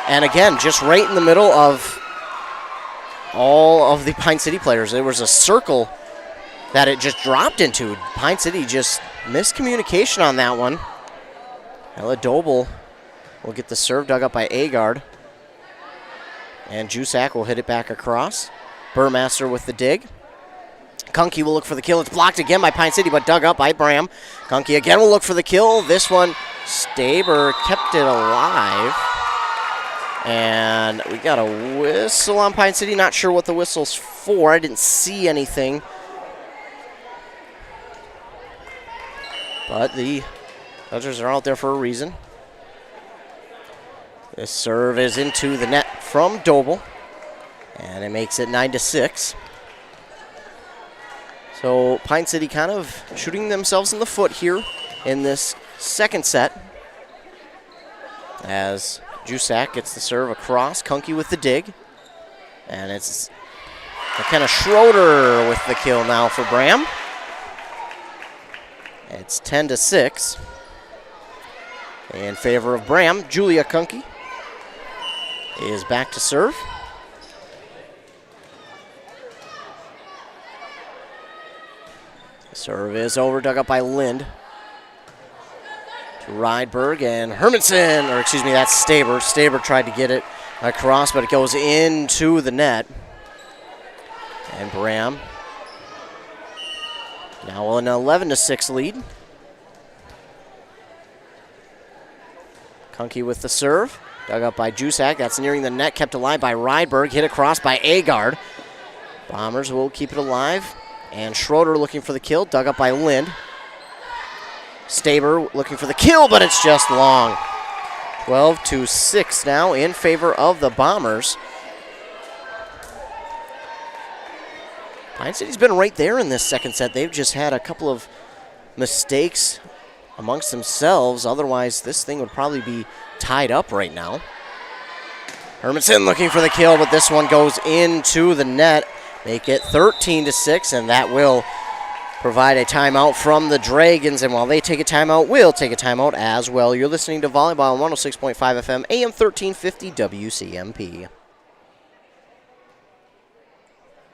And again, just right in the middle of all of the Pine City players. There was a circle that it just dropped into. Pine City just miscommunication on that one. Ella Doble will get the serve, dug up by Agard. And Jusak will hit it back across. Burmaster with the dig. Kunke will look for the kill. It's blocked again by Pine City, but dug up by Braham. Kunke again will look for the kill. This one, Staber kept it alive. And we got a whistle on Pine City. Not sure what the whistle's for. I didn't see anything. But the judges are out there for a reason. This serve is into the net from Doble, and it makes it 9-6. So Pine City kind of shooting themselves in the foot here in this second set, as Jusak gets the serve across. Kunke with the dig. And it's McKenna Schroeder with the kill now for Braham. It's 10-6 in favor of Braham. Julia Kunke is back to serve. Serve is over, dug up by Lind. To Rydberg and Hermanson, or excuse me, that's Staber. Staber tried to get it across, but it goes into the net. And Braham now an 11-6 lead. Kunke with the serve, dug up by Jusak. That's nearing the net, kept alive by Rydberg, hit across by Agard. Bombers will keep it alive. And Schroeder looking for the kill, dug up by Lind. Staber looking for the kill, but it's just long. 12-6 now in favor of the Bombers. Pine City's been right there in this second set. They've just had a couple of mistakes amongst themselves. Otherwise, this thing would probably be tied up right now. Hermanson looking for the kill, but this one goes into the net. Make it 13-6, and that will provide a timeout from the Dragons. And while they take a timeout, we'll take a timeout as well. You're listening to Volleyball on 106.5 FM, AM 1350 WCMP.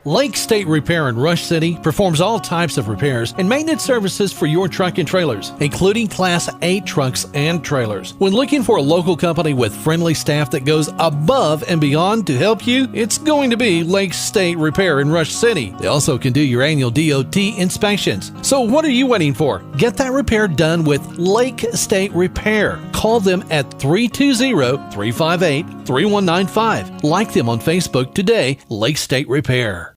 Lake State Repair in Rush City performs all types of repairs and maintenance services for your truck and trailers, including Class 8 trucks and trailers. When looking for a local company with friendly staff that goes above and beyond to help you, it's going to be Lake State Repair in Rush City. They also can do your annual DOT inspections. So what are you waiting for? Get that repair done with Lake State Repair. Call them at 320-358-3195. Like them on Facebook today, Lake State Repair.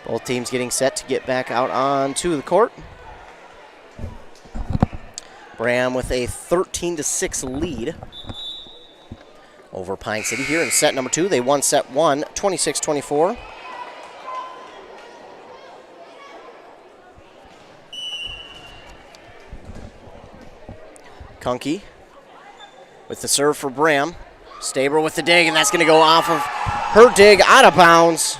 Both teams getting set to get back out onto the court. Braham with a 13-6 lead over Pine City here in set number 2. They won set 1, 26-24. Kunke with the serve for Braham. Staber with the dig, and that's going to go off of her dig out of bounds.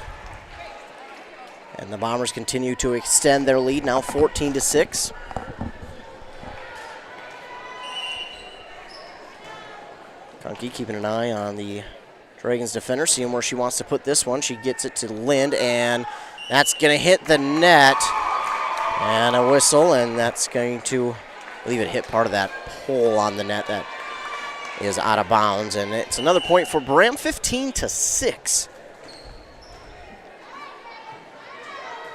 And the Bombers continue to extend their lead, now 14-6. Kunke keeping an eye on the Dragons defender, seeing where she wants to put this one. She gets it to Lind, and that's going to hit the net. And a whistle, and that's going to, I believe it hit part of that pole on the net that is out of bounds. And it's another point for Braham, 15-6.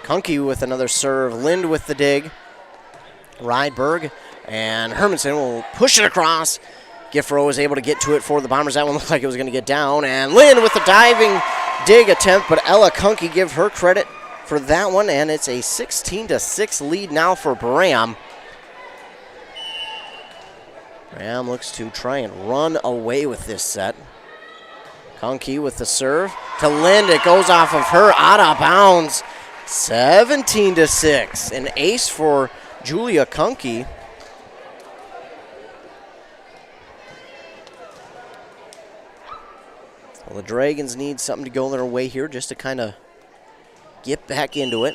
Kunke with another serve, Lind with the dig, Rydberg, and Hermanson will push it across. Giffro is able to get to it for the Bombers. That one looked like it was going to get down, and Lind with the diving dig attempt, but Ella Kunke, give her credit for that one, and it's a 16-6 lead now for Braham. Braham looks to try and run away with this set. Kunke with the serve to Lind. It goes off of her, out of bounds. 17-6, an ace for Julia Kunke. Well, the Dragons need something to go their way here just to kind of get back into it.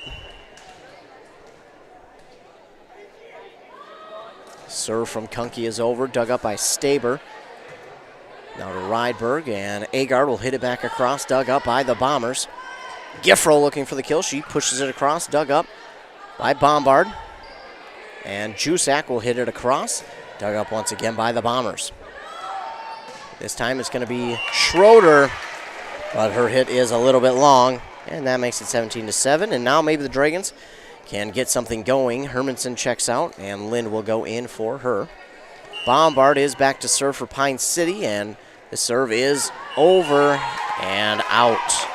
Serve from Kunke is over, dug up by Staber. Now to Rydberg, and Agard will hit it back across, dug up by the Bombers. Giffro looking for the kill. She pushes it across, dug up by Bombard. And Jusak will hit it across, dug up once again by the Bombers. This time it's going to be Schroeder, but her hit is a little bit long, and that makes it 17-7. And now maybe the Dragons can get something going. Hermanson checks out, and Lind will go in for her. Bombard is back to serve for Pine City, and the serve is over and out.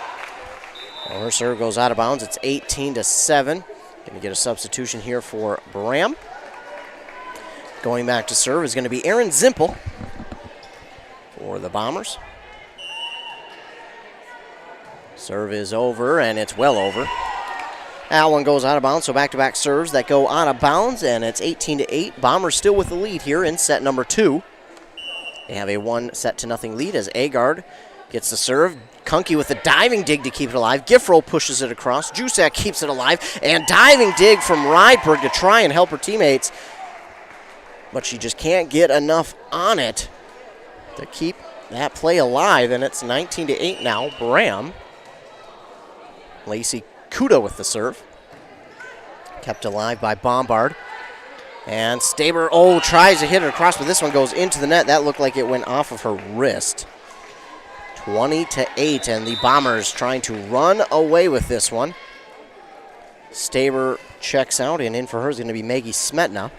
Well, her serve goes out of bounds. It's 18-7. Going to get a substitution here for Braham. Going back to serve is going to be Aaron Zimpel for the Bombers. Serve is over, and it's well over. That one goes out of bounds, so back-to-back serves that go out of bounds, and it's 18-8. Bombers still with the lead here in set number 2. They have a 1-0 lead as Agard gets the serve. Kunke with a diving dig to keep it alive. Giffrow pushes it across. Jusak keeps it alive. And diving dig from Rydberg to try and help her teammates. But she just can't get enough on it to keep that play alive. And it's 19-8 now. Braham. Lacey Kuda with the serve. Kept alive by Bombard. And Staber, tries to hit it across, but this one goes into the net. That looked like it went off of her wrist. 20-8, and the Bombers trying to run away with this one. Staber checks out, and in for her is going to be Maggie Smetna.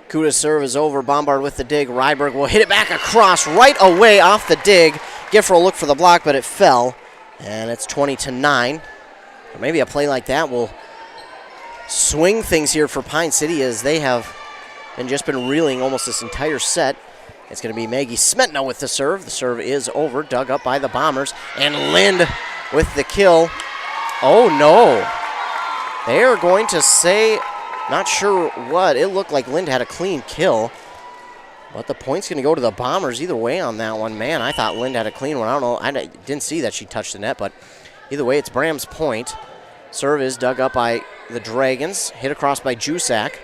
Kuda's serve is over. Bombard with the dig. Rydberg will hit it back across right away off the dig. Giffrow looked for the block, but it fell. And it's 20-9. Or maybe a play like that will swing things here for Pine City as they have been reeling almost this entire set. It's going to be Maggie Smetna with the serve. The serve is over, dug up by the Bombers. And Lind with the kill. Oh, no. They are going to say, not sure what. It looked like Lind had a clean kill. But the point's going to go to the Bombers either way on that one. Man, I thought Lind had a clean one. I don't know. I didn't see that she touched the net, but either way, it's Braham's point. Serve is dug up by the Dragons. Hit across by Jusak.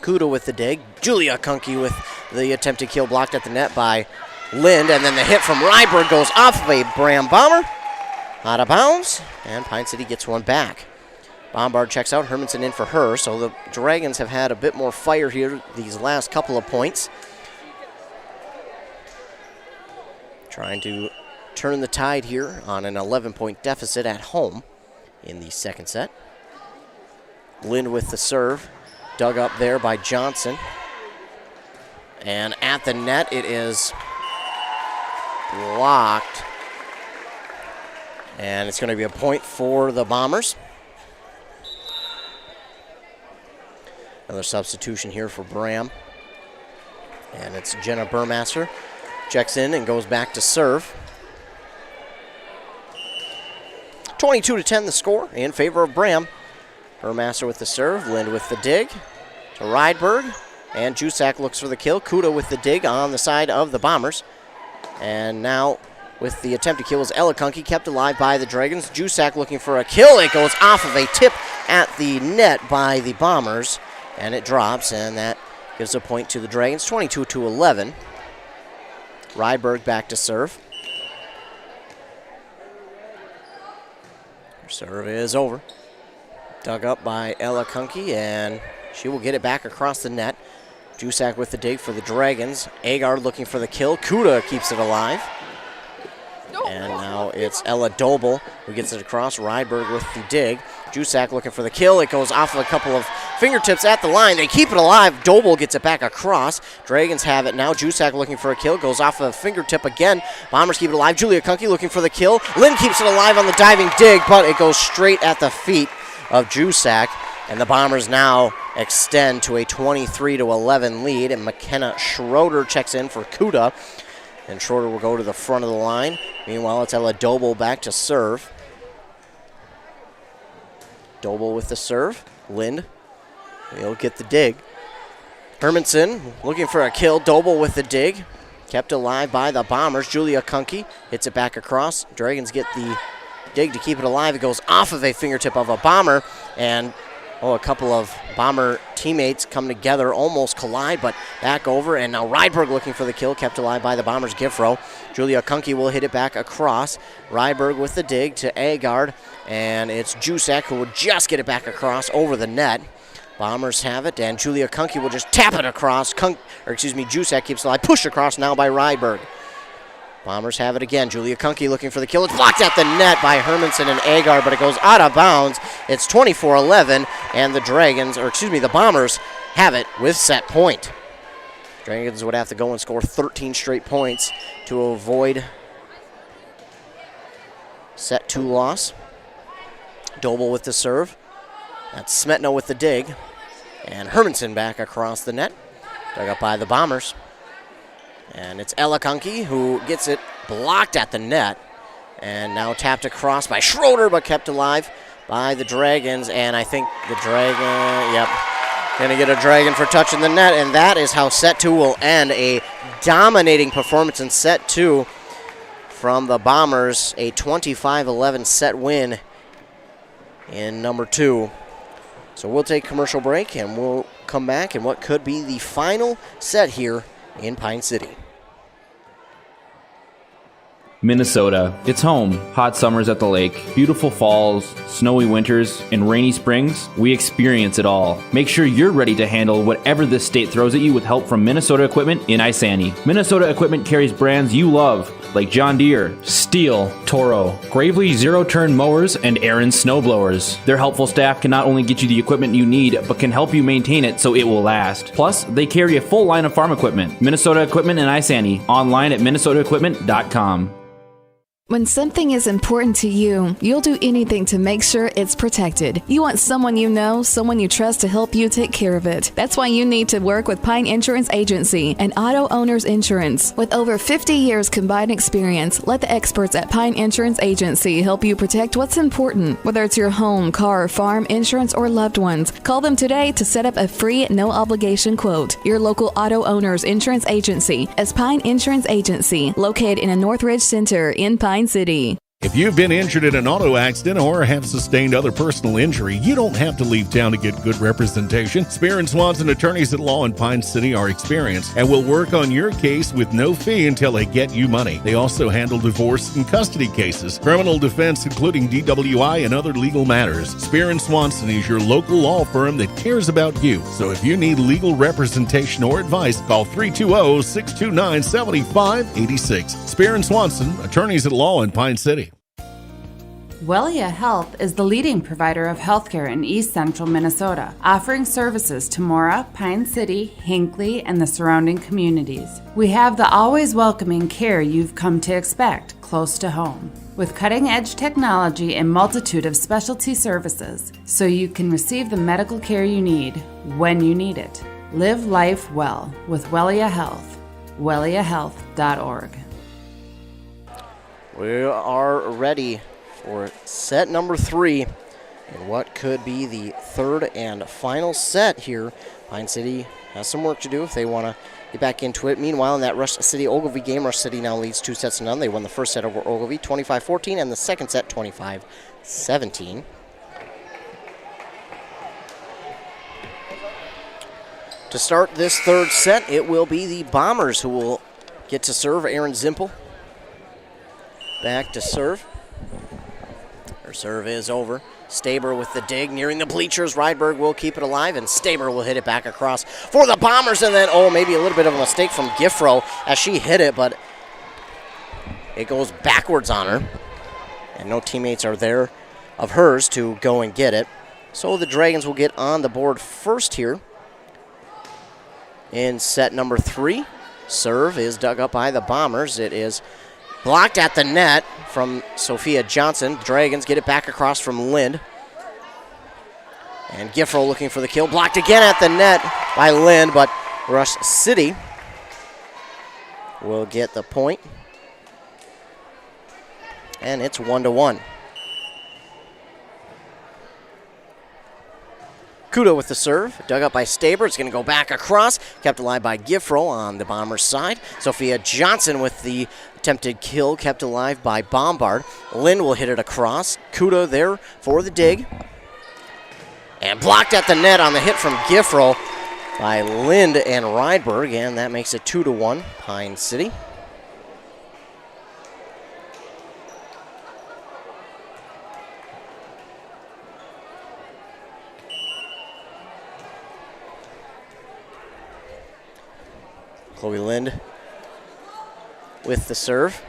Kuda with the dig. Julia Kunke with the attempted kill blocked at the net by Lind. And then the hit from Rydberg goes off of a Braham Bomber. Out of bounds. And Pine City gets one back. Bombard checks out. Hermanson in for her. So the Dragons have had a bit more fire here these last couple of points. Trying to turn the tide here on an 11-point deficit at home in the second set. Lind with the serve. Dug up there by Johnson. And at the net, it is blocked. And it's going to be a point for the Bombers. Another substitution here for Braham. And it's Jenna Burmaster. Checks in and goes back to serve. 22-10 the score in favor of Braham. Burmaster with the serve. Lind with the dig to Rydberg. And Jusak looks for the kill. Kuda with the dig on the side of the Bombers. And now with the attempted kill was Ella Kunke, kept alive by the Dragons. Jusak looking for a kill. It goes off of a tip at the net by the Bombers. And it drops, and that gives a point to the Dragons, 22-11. Rydberg back to serve. Her serve is over. Dug up by Ella Kunke, and she will get it back across the net. Jusak with the dig for the Dragons. Agard looking for the kill. Kuda keeps it alive. And now it's Ella Dobel who gets it across. Rydberg with the dig. Jusak looking for the kill. It goes off of a couple of fingertips at the line. They keep it alive. Dobel gets it back across. Dragons have it now. Jusak looking for a kill. Goes off of a fingertip again. Bombers keep it alive. Julia Kunke looking for the kill. Lind keeps it alive on the diving dig, but it goes straight at the feet of Jusak. And the Bombers now extend to a 23-11 lead. And McKenna Schroeder checks in for Kuda. And Schroeder will go to the front of the line. Meanwhile, it's Ella Dobel back to serve. Dobel with the serve. Lind. He'll get the dig. Hermanson looking for a kill. Dobel with the dig. Kept alive by the Bombers. Julia Kunke hits it back across. Dragons get the dig to keep it alive. It goes off of a fingertip of a Bomber. And a couple of Bomber teammates come together, almost collide, but back over. And now Rydberg looking for the kill, kept alive by the Bombers' Giffrow. Julia Kunke will hit it back across. Rydberg with the dig to Agard. And it's Jusak who will just get it back across over the net. Bombers have it, and Julia Kunke will just tap it across. Jusak keeps it alive. Pushed across now by Rydberg. Bombers have it again. Julia Kunke looking for the kill. It's blocked at the net by Hermanson and Agard, but it goes out of bounds. It's 24-11, and the Bombers have it with set point. Dragons would have to go and score 13 straight points to avoid set 2 loss. Dobel with the serve. That's Smetna with the dig. And Hermanson back across the net. Dug up by the Bombers. And it's Ella Kunke who gets it blocked at the net. And now tapped across by Schroeder, but kept alive by the Dragons, and I think the Dragon, yep, gonna get a Dragon for touching the net, and that is how set two will end. A dominating performance in set two from the Bombers, a 25-11 set win in number two. So we'll take a commercial break, and we'll come back in what could be the final set here in Pine City. Minnesota. It's home. Hot summers at the lake, beautiful falls, snowy winters, and rainy springs. We experience it all. Make sure you're ready to handle whatever this state throws at you with help from Minnesota Equipment in Isani. Minnesota Equipment carries brands you love, like John Deere, Steel, Toro, Gravely zero-turn mowers, and Aaron snowblowers. Their helpful staff can not only get you the equipment you need, but can help you maintain it so it will last. Plus, they carry a full line of farm equipment. Minnesota Equipment in Isani. Online at minnesotaequipment.com. When something is important to you, you'll do anything to make sure it's protected. You want someone you know, someone you trust to help you take care of it. That's why you need to work with Pine Insurance Agency and Auto Owners Insurance. With over 50 years combined experience, let the experts at Pine Insurance Agency help you protect what's important. Whether it's your home, car, farm, insurance, or loved ones, call them today to set up a free, no-obligation quote. Your local Auto Owners Insurance Agency is Pine Insurance Agency, located in a Northridge Center in Pine City. If you've been injured in an auto accident or have sustained other personal injury, you don't have to leave town to get good representation. Spear and Swanson attorneys at law in Pine City are experienced and will work on your case with no fee until they get you money. They also handle divorce and custody cases, criminal defense, including DWI and other legal matters. Spear and Swanson is your local law firm that cares about you. So if you need legal representation or advice, call 320-629-7586. Spear and Swanson, attorneys at law in Pine City. Wellia Health is the leading provider of healthcare in East Central Minnesota, offering services to Mora, Pine City, Hinckley, and the surrounding communities. We have the always welcoming care you've come to expect close to home, with cutting-edge technology and multitude of specialty services, so you can receive the medical care you need when you need it. Live life well with Wellia Health. welliahealth.org. We are ready for set number three, and what could be the third and final set here. Pine City has some work to do if they want to get back into it. Meanwhile, in that Rush City Ogilvie game, Rush City now leads 2-0. They won the first set over Ogilvie 25-14 and the second set 25-17. To start this third set, it will be the Bombers who will get to serve. Aaron Zimpel back to serve. Her serve is over. Staber with the dig, nearing the bleachers. Rydberg will keep it alive, and Staber will hit it back across for the Bombers, and then, maybe a little bit of a mistake from Giffro as she hit it, but it goes backwards on her, and no teammates are there of hers to go and get it. So the Dragons will get on the board first here in set number three. Serve is dug up by the Bombers. It is blocked at the net from Sophia Johnson. Dragons get it back across from Lind. And Giffro looking for the kill. Blocked again at the net by Lind, but Rush City will get the point. And it's 1-1. Kudo with the serve, dug up by Staber. It's going to go back across, kept alive by Giffro on the Bombers' side. Sophia Johnson with the attempted kill, kept alive by Bombard. Lind will hit it across. Kudo there for the dig. And blocked at the net on the hit from Giffro by Lind and Rydberg, and that makes it 2-1, Pine City. Chloe Lind with the serve.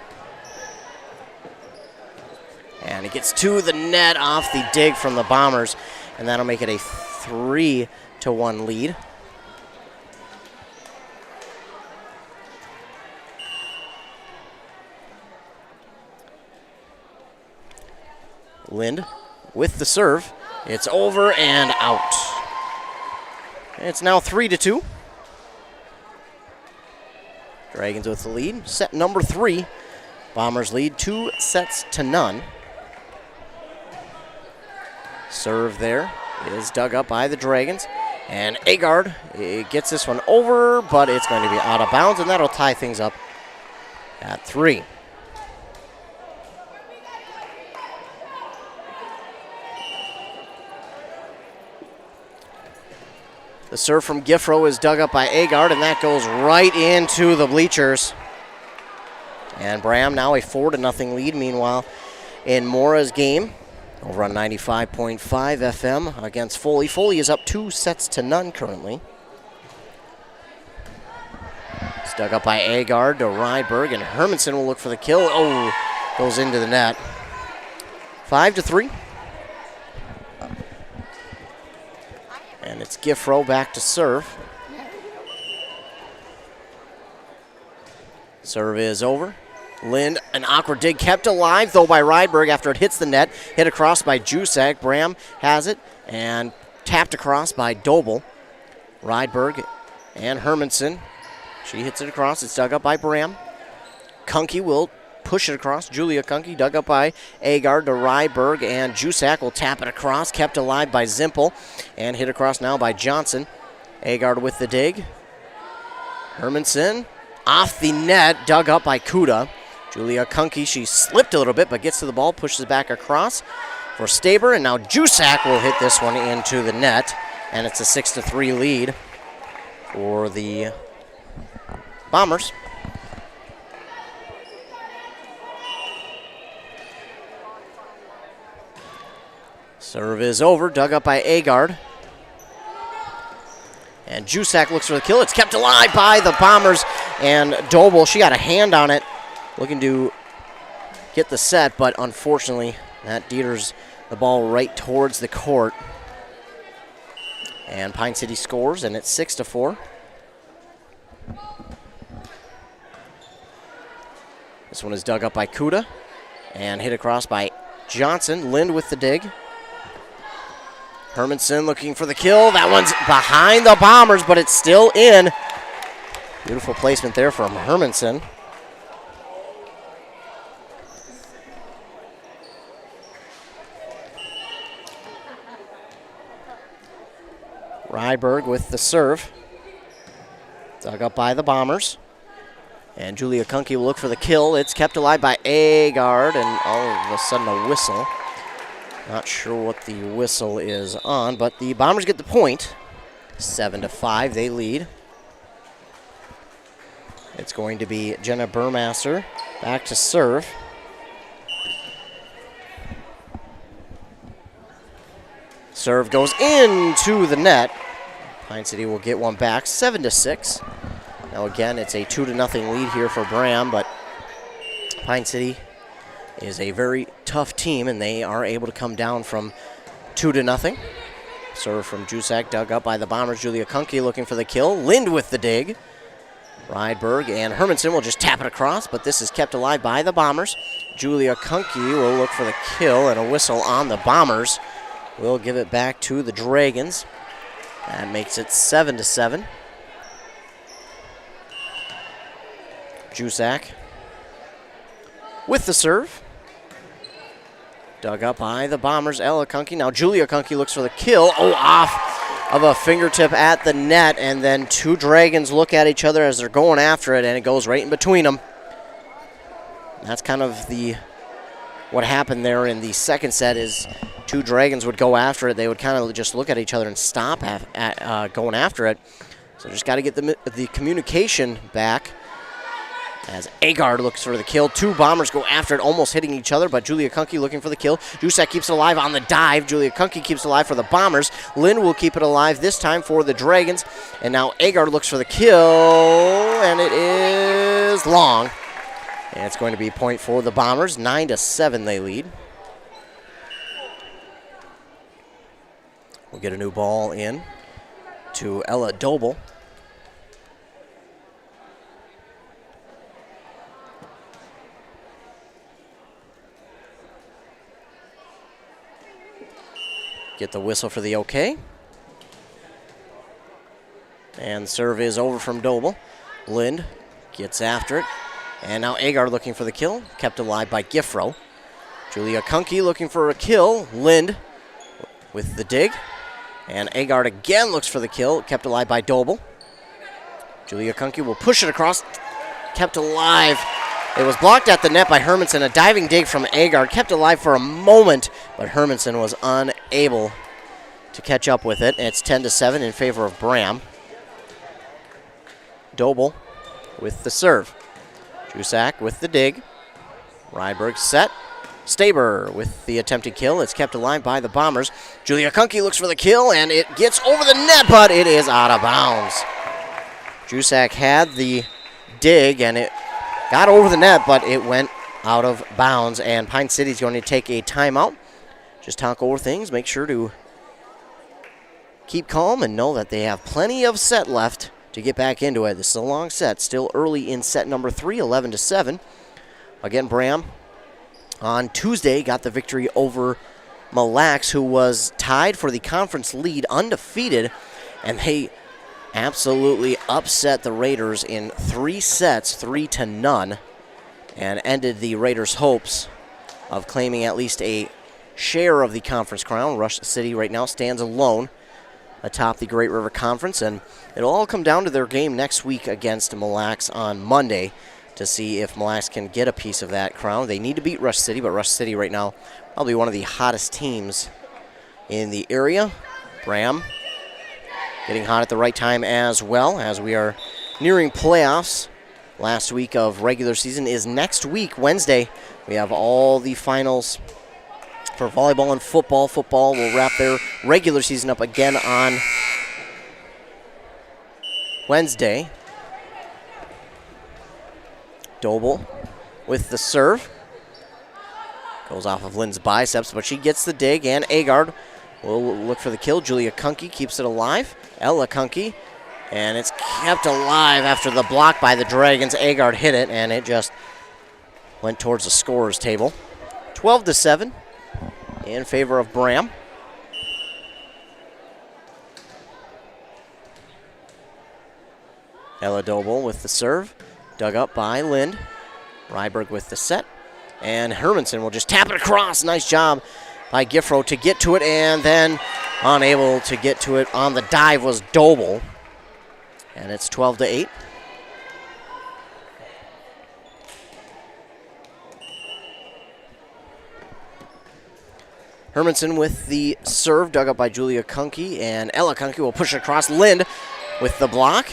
And it gets to the net off the dig from the Bombers, and that'll make it a 3-1 lead. Lind with the serve. It's over and out. It's now 3-2. Dragons with the lead. Set number 3. Bombers lead 2-0. Serve there is dug up by the Dragons. And Agard gets this one over, but it's going to be out of bounds, and that'll tie things up at 3. The serve from Giffro is dug up by Agard, and that goes right into the bleachers. And Braham now a 4-0 lead. Meanwhile, in Mora's game, over on 95.5 FM against Foley. Foley is up 2-0 currently. It's dug up by Agard to Rydberg, and Hermanson will look for the kill. Oh, goes into the net. 5-3. And it's Giffro back to serve. Serve is over. Lind, an awkward dig, kept alive though by Rydberg after it hits the net. Hit across by Jusak. Braham has it and tapped across by Doble. Rydberg and Hermanson. She hits it across. It's dug up by Braham. Kunke will push it across. Julia Kunke dug up by Agard to Rydberg, and Jusak will tap it across. Kept alive by Zimpel and hit across now by Johnson. Agard with the dig. Hermanson off the net, dug up by Kuda. Julia Kunke, she slipped a little bit, but gets to the ball, pushes back across for Staber, and now Jusak will hit this one into the net, and it's a 6-3 lead for the Bombers. Serve is over, dug up by Agard. And Jusak looks for the kill. It's kept alive by the Bombers, and Doble, she got a hand on it, looking to get the set, but unfortunately that teeters the ball right towards the court. And Pine City scores, and it's 6-4. This one is dug up by Kuda and hit across by Johnson. Lind with the dig. Hermanson looking for the kill. That one's behind the Bombers, but it's still in. Beautiful placement there from Hermanson. Rydberg with the serve. Dug up by the Bombers. And Julia Kunke will look for the kill. It's kept alive by Agard, and all of a sudden a whistle. Not sure what the whistle is on, but the Bombers get the point. 7-5, they lead. It's going to be Jenna Burmaster back to serve. Serve goes into the net. Pine City will get one back, 7-6. Now again, it's a 2-0 lead here for Braham, but Pine City is a very tough team, and they are able to come down from 2-0. Serve from Jusak, dug up by the Bombers. Julia Kunke looking for the kill. Lind with the dig. Rydberg and Hermanson will just tap it across, but this is kept alive by the Bombers. Julia Kunke will look for the kill, and a whistle on the Bombers. We'll give it back to the Dragons. That makes it 7-7. Jusak with the serve. Dug up by the Bombers, Ella Kunke. Now Julia Kunke looks for the kill. Oh, off of a fingertip at the net, and then two Dragons look at each other as they're going after it, and it goes right in between them. That's kind of what happened there in the second set is two Dragons would go after it. They would kind of just look at each other and stop at going after it. So just got to get the communication back. As Agard looks for the kill. Two Bombers go after it, almost hitting each other, but Julia Kunke looking for the kill. Jusak keeps it alive on the dive. Julia Kunke keeps it alive for the Bombers. Lynn will keep it alive this time for the Dragons. And now Agard looks for the kill, and it is long. And it's going to be a point for the Bombers. 9-7 they lead. We'll get a new ball in to Ella Doble. Get the whistle for the okay. And the serve is over from Doble. Lind gets after it. And now Agard looking for the kill. Kept alive by Giffro. Julia Kunke looking for a kill. Lind with the dig. And Agard again looks for the kill, kept alive by Doble. Julia Kunke will push it across, kept alive. It was blocked at the net by Hermanson. A diving dig from Agard, kept alive for a moment, but Hermanson was unable to catch up with it. It's 10-7 in favor of Braham. Doble with the serve. Jusak with the dig. Rydberg set. Staber with the attempted kill. It's kept alive by the Bombers. Julia Kunke looks for the kill, and it gets over the net, but it is out of bounds. Jusak had the dig, and it got over the net, but it went out of bounds, and Pine City's going to take a timeout. Just talk over things. Make sure to keep calm and know that they have plenty of set left to get back into it. This is a long set, still early in set number 3, 11-7. Again, Braham on Tuesday got the victory over Mille Lacs, who was tied for the conference lead, undefeated, and they absolutely upset the Raiders in 3 sets, 3-0, and ended the Raiders' hopes of claiming at least a share of the conference crown. Rush City right now stands alone atop the Great River Conference, and it'll all come down to their game next week against Mille Lacs on Monday to see if Mille Lacs can get a piece of that crown. They need to beat Rush City, but Rush City right now probably one of the hottest teams in the area. Braham getting hot at the right time as well, as we are nearing playoffs. Last week of regular season is next week, Wednesday. We have all the finals for volleyball and football. Football will wrap their regular season up again on Wednesday. Doble with the serve. Goes off of Lynn's biceps, but she gets the dig, and Agard will look for the kill. Julia Kunke keeps it alive. Ella Kunke, and it's kept alive after the block by the Dragons. Agard hit it, and it just went towards the scorer's table. 12-7 in favor of Braham. Ella Doble with the serve. Dug up by Lind. Ryberg with the set. And Hermanson will just tap it across. Nice job by Giffro to get to it, and then unable to get to it on the dive was Doble. And it's 12-8. Hermanson with the serve, dug up by Julia Kunke, and Ella Kunke will push it across. Lind with the block.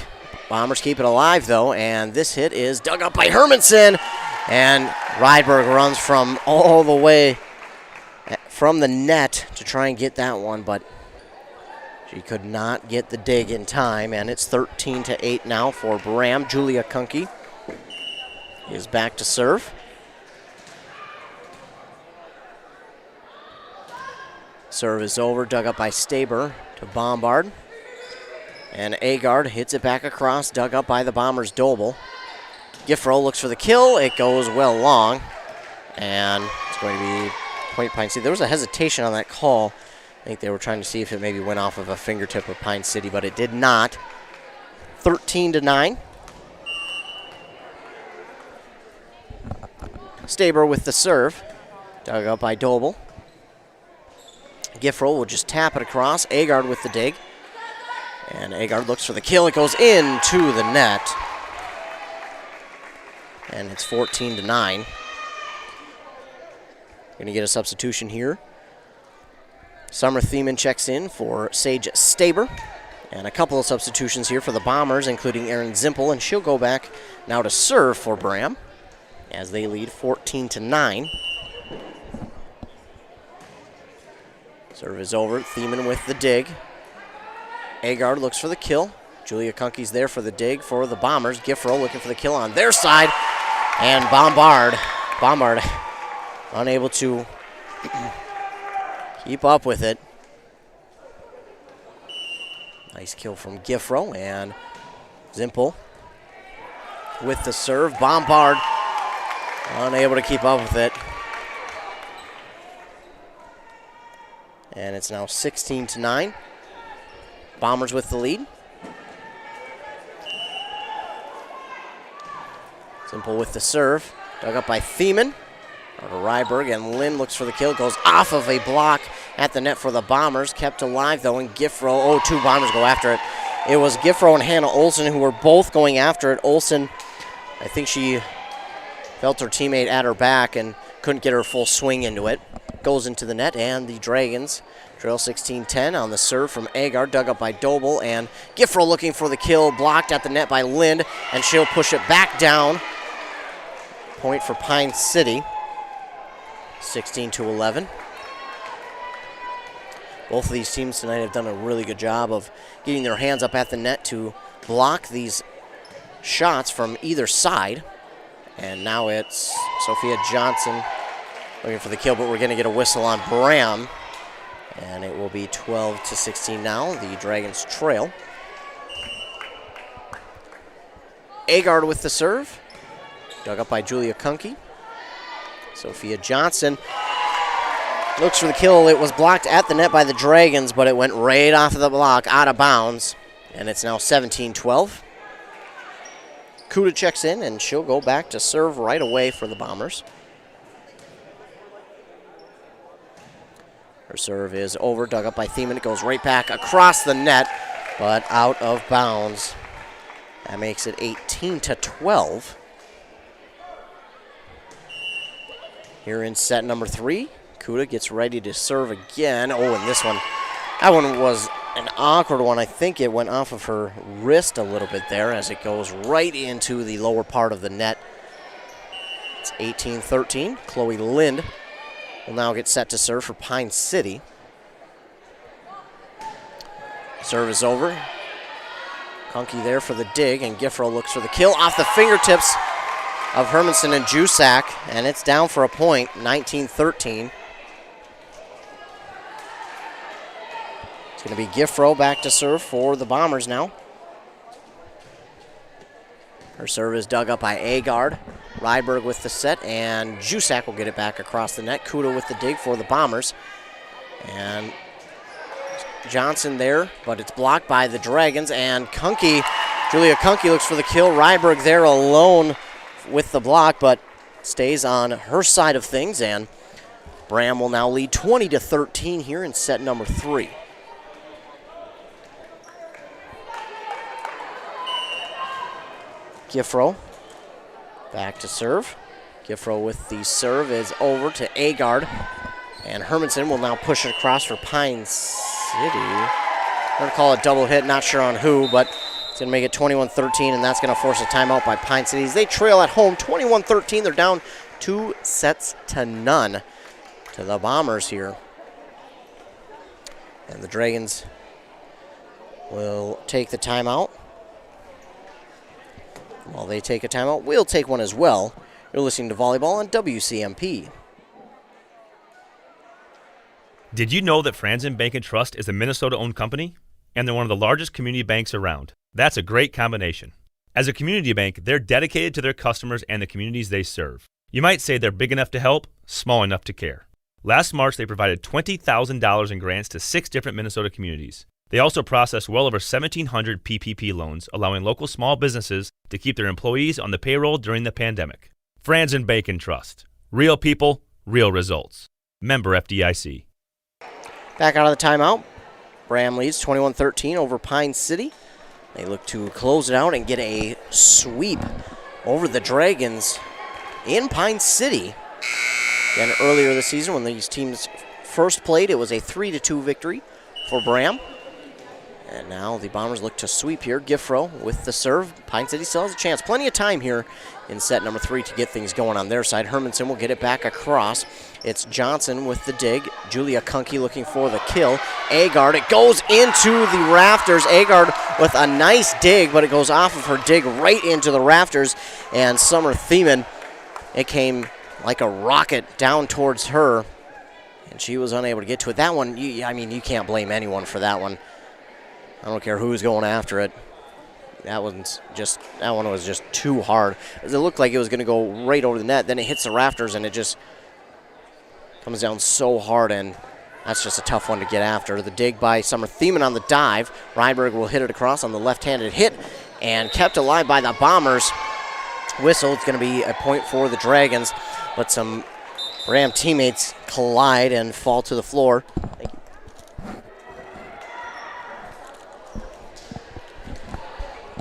Bombers keep it alive, though, and this hit is dug up by Hermanson, and Rydberg runs from all the way from the net to try and get that one, but she could not get the dig in time, and it's 13-8 now for Braham. Julia Kunke is back to serve. Serve is over, dug up by Staber to Bombard. And Agard hits it back across, dug up by the Bombers' Doble. Giffro looks for the kill. It goes well long. And it's going to be Point Pine City. There was a hesitation on that call. I think they were trying to see if it maybe went off of a fingertip of Pine City, but it did not. 13-9. Staber with the serve. Dug up by Doble. Giffro will just tap it across. Agard with the dig. And Agard looks for the kill. It goes into the net. And it's 14-9. Going to get a substitution here. Summer Thiemann checks in for Sage Staber. And a couple of substitutions here for the Bombers, including Erin Zimpel. And she'll go back now to serve for Braham as they lead 14-9. Serve is over. Thiemann with the dig. Agard looks for the kill. Julia Kunke's there for the dig for the Bombers. Giffro looking for the kill on their side. And Bombard unable to keep up with it. Nice kill from Giffro, and Zimpel with the serve. Bombard unable to keep up with it. And it's now 16-9. Bombers with the lead. Zimpel with the serve. Dug up by Thiemann. Ryberg, and Lynn looks for the kill. Goes off of a block at the net for the Bombers. Kept alive, though, and Giffro. Oh, two Bombers go after it. It was Giffro and Hannah Olsen who were both going after it. Olsen, I think she felt her teammate at her back and couldn't get her full swing into it. Goes into the net, and the Dragons trail 16-10 on the serve from Agar, dug up by Doble, and Giffro looking for the kill, blocked at the net by Lind, and she'll push it back down. Point for Pine City, 16-11. Both of these teams tonight have done a really good job of getting their hands up at the net to block these shots from either side. And now it's Sophia Johnson looking for the kill, but we're going to get a whistle on Braham. And it will be 12-16 now. The Dragons trail. Agard with the serve. Dug up by Julia Kunke. Sophia Johnson looks for the kill. It was blocked at the net by the Dragons, but it went right off of the block, out of bounds. And it's now 17-12. Kuda checks in, and she'll go back to serve right away for the Bombers. Her serve is over, dug up by Thiemann. It goes right back across the net, but out of bounds. That makes it 18-12. Here in set number 3, Kuda gets ready to serve again. Oh, and this one, that one was an awkward one. I think it went off of her wrist a little bit there as it goes right into the lower part of the net. It's 18-13. Chloe Lind will now get set to serve for Pine City. Serve is over. Kunke there for the dig, and Giffro looks for the kill off the fingertips of Hermanson and Jusak, and it's down for a point, 19-13. It's going to be Giffro back to serve for the Bombers now. Her serve is dug up by Agard. Ryberg with the set, and Jusak will get it back across the net. Kuda with the dig for the Bombers. And Johnson there, but it's blocked by the Dragons, and Kunke, Julia Kunke looks for the kill. Ryberg there alone with the block, but stays on her side of things, and Braham will now lead 20-13 here in set number 3. Giffro back to serve. Giffro with the serve is over to Agard, and Hermanson will now push it across for Pine City. I'm going to call it double hit, not sure on who, but it's going to make it 21-13, and that's going to force a timeout by Pine City. They trail at home 21-13. They're down 2-0 to the Bombers here. And the Dragons will take the timeout. While they take a timeout, we'll take one as well. You're listening to Volleyball on WCMP. Did you know that Franzen Bank and Trust is a Minnesota-owned company? And they're one of the largest community banks around. That's a great combination. As a community bank, they're dedicated to their customers and the communities they serve. You might say they're big enough to help, small enough to care. Last March, they provided $20,000 in grants to 6 different Minnesota communities. They also processed well over 1,700 PPP loans, allowing local small businesses to keep their employees on the payroll during the pandemic. Franzen Bank and Trust. Real people, real results. Member FDIC. Back out of the timeout. Braham leads 21-13 over Pine City. They look to close it out and get a sweep over the Dragons in Pine City. Again, earlier this season when these teams first played, it was a 3-2 victory for Braham. And now the Bombers look to sweep here. Giffro with the serve. Pine City still has a chance. Plenty of time here in set number 3 to get things going on their side. Hermanson will get it back across. It's Johnson with the dig. Julia Kunke looking for the kill. Agard, it goes into the rafters. Agard with a nice dig, but it goes off of her dig right into the rafters. And Summer Thiemann, it came like a rocket down towards her, and she was unable to get to it. That one, you can't blame anyone for that one. I don't care who's going after it. That one was just too hard. It looked like it was going to go right over the net. Then it hits the rafters, and it just comes down so hard, and that's just a tough one to get after. The dig by Summer Thiemann on the dive. Ryberg will hit it across on the left-handed hit, and kept alive by the Bombers. Whistle. It's going to be a point for the Dragons, but some Braham teammates collide and fall to the floor. Thank you.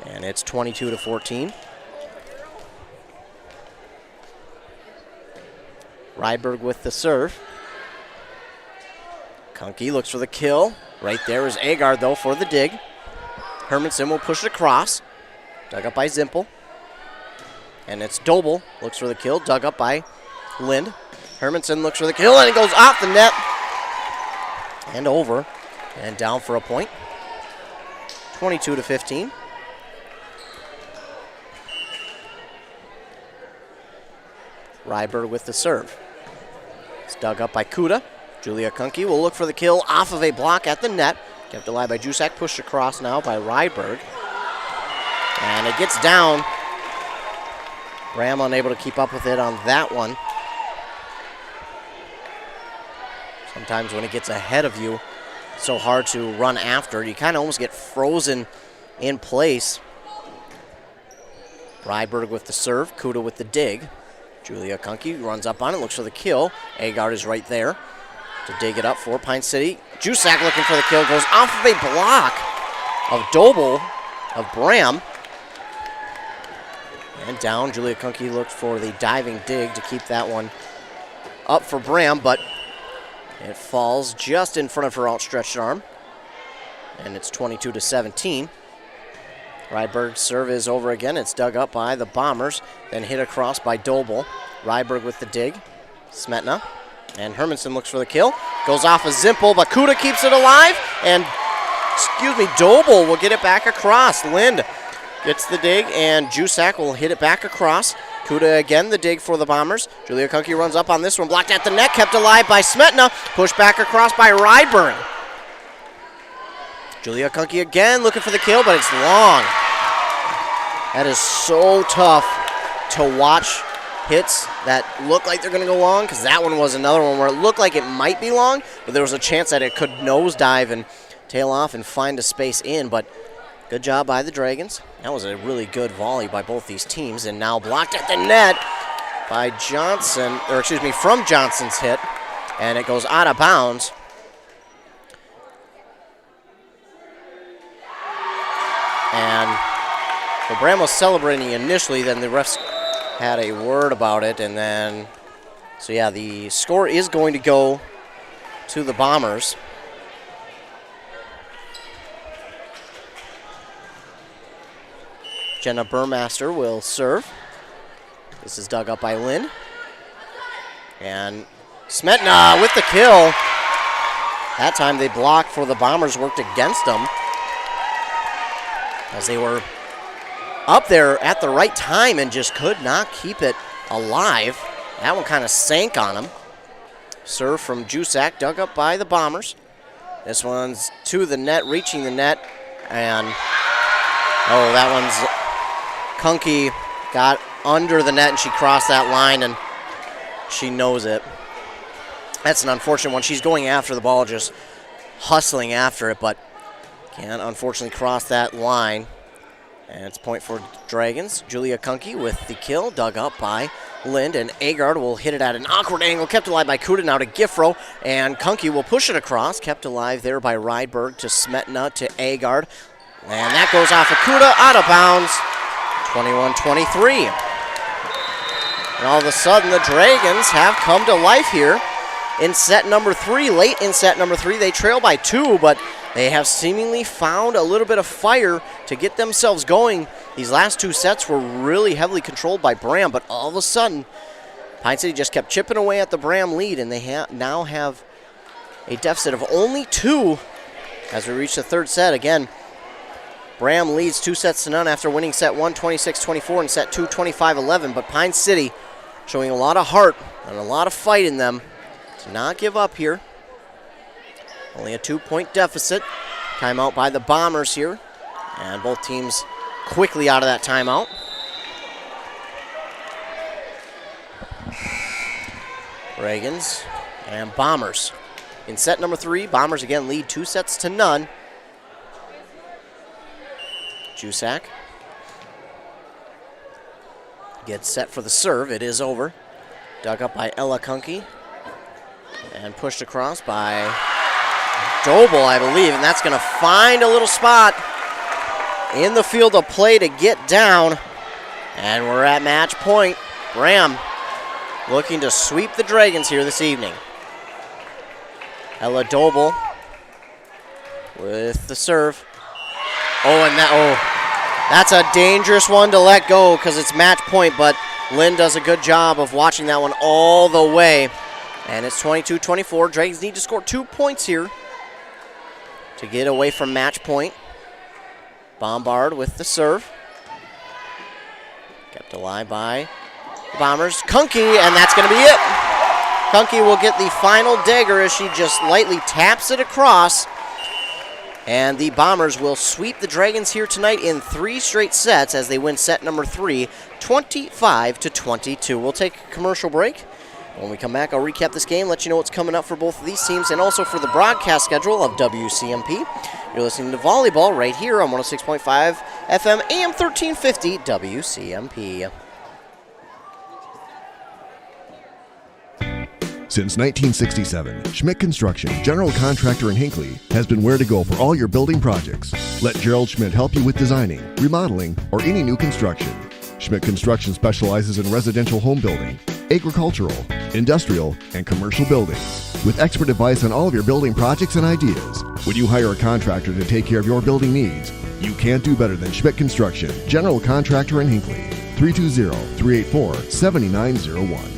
And it's 22-14. Rydberg with the serve. Kunke looks for the kill. Right there is Agard, though, for the dig. Hermanson will push it across. Dug up by Zimpel. And it's Doble. Looks for the kill. Dug up by Lind. Hermanson looks for the kill, and it goes off the net. And over. And down for a point. 22-15. Rydberg with the serve. It's dug up by Kuda. Julia Kunke will look for the kill off of a block at the net. Kept alive by Jusak, pushed across now by Rydberg. And it gets down. Braham unable to keep up with it on that one. Sometimes when it gets ahead of you, it's so hard to run after. You kind of almost get frozen in place. Rydberg with the serve, Kuda with the dig. Julia Kunke runs up on it, looks for the kill. Agard is right there to dig it up for Pine City. Jusak looking for the kill, goes off of a block of Doble of Braham. And down, Julia Kunke looked for the diving dig to keep that one up for Braham, but it falls just in front of her outstretched arm. And it's 22-17. Rydberg's serve is over again. It's dug up by the Bombers, then hit across by Doble. Rydberg with the dig. Smetna. And Hermanson looks for the kill. Goes off of Zimpel, but Kuda keeps it alive. And, Doble will get it back across. Lind gets the dig, and Jusak will hit it back across. Kuda again, the dig for the Bombers. Julia Kunke runs up on this one. Blocked at the net, kept alive by Smetna. Pushed back across by Rydberg. Julia Kunke again looking for the kill, but it's long. That is so tough to watch hits that look like they're going to go long, because that one was another one where it looked like it might be long, but there was a chance that it could nosedive and tail off and find a space in, but good job by the Dragons. That was a really good volley by both these teams, and now blocked at the net by Johnson, from Johnson's hit, and it goes out of bounds. And Braham was celebrating initially, then the refs had a word about it, and then, so yeah, the score is going to go to the Bombers. Jenna Burmaster will serve. This is dug up by Lynn. And Smetna with the kill. That time they blocked for the Bombers, worked against them, as they were up there at the right time and just could not keep it alive. That one kind of sank on them. Serve from Jusak, dug up by the Bombers. This one's to the net, reaching the net, and that one's Kunke got under the net and she crossed that line and she knows it. That's an unfortunate one. She's going after the ball, just hustling after it, but can't unfortunately cross that line. And it's point for Dragons. Julia Kunke with the kill, dug up by Lind, and Agard will hit it at an awkward angle, kept alive by Kuda, now to Giffro, and Kunke will push it across, kept alive there by Rydberg to Smetna to Agard, and that goes off of Kuda, out of bounds, 21-23. And all of a sudden, the Dragons have come to life here in set number 3. Late in set number 3, they trail by 2, but they have seemingly found a little bit of fire to get themselves going. These last 2 sets were really heavily controlled by Braham, but all of a sudden, Pine City just kept chipping away at the Braham lead, and they now have a deficit of only 2 as we reach the 3rd set. Again, Braham leads 2-0 after winning set 1, 26-24, and set 2, 25-11, but Pine City showing a lot of heart and a lot of fight in them to not give up here. Only a 2-point deficit. Timeout by the Bombers here. And both teams quickly out of that timeout. Dragons and Bombers. In set number 3, Bombers again lead 2-0. Jusak gets set for the serve. It is over. Dug up by Ella Kunke. And pushed across by Doble, I believe. And that's going to find a little spot in the field of play to get down. And we're at match point. Braham looking to sweep the Dragons here this evening. Ella Doble with the serve. That's a dangerous one to let go because it's match point, but Lynn does a good job of watching that one all the way. And it's 22-24. Dragons need to score 2 points here to get away from match point. Bombard with the serve. Kept alive by the Bombers. Kunke, and that's going to be it. Kunke will get the final dagger as she just lightly taps it across. And the Bombers will sweep the Dragons here tonight in 3 straight sets as they win set number 3, 25-22. We'll take a commercial break. When we come back, I'll recap this game, let you know what's coming up for both of these teams, and also for the broadcast schedule of WCMP. You're listening to Volleyball right here on 106.5 FM, AM 1350, WCMP. Since 1967, Schmidt Construction, general contractor in Hinckley, has been where to go for all your building projects. Let Gerald Schmidt help you with designing, remodeling, or any new construction. Schmidt Construction specializes in residential home building, agricultural, industrial, and commercial buildings. With expert advice on all of your building projects and ideas, when you hire a contractor to take care of your building needs, you can't do better than Schmidt Construction, general contractor in Hinckley. 320-384-7901.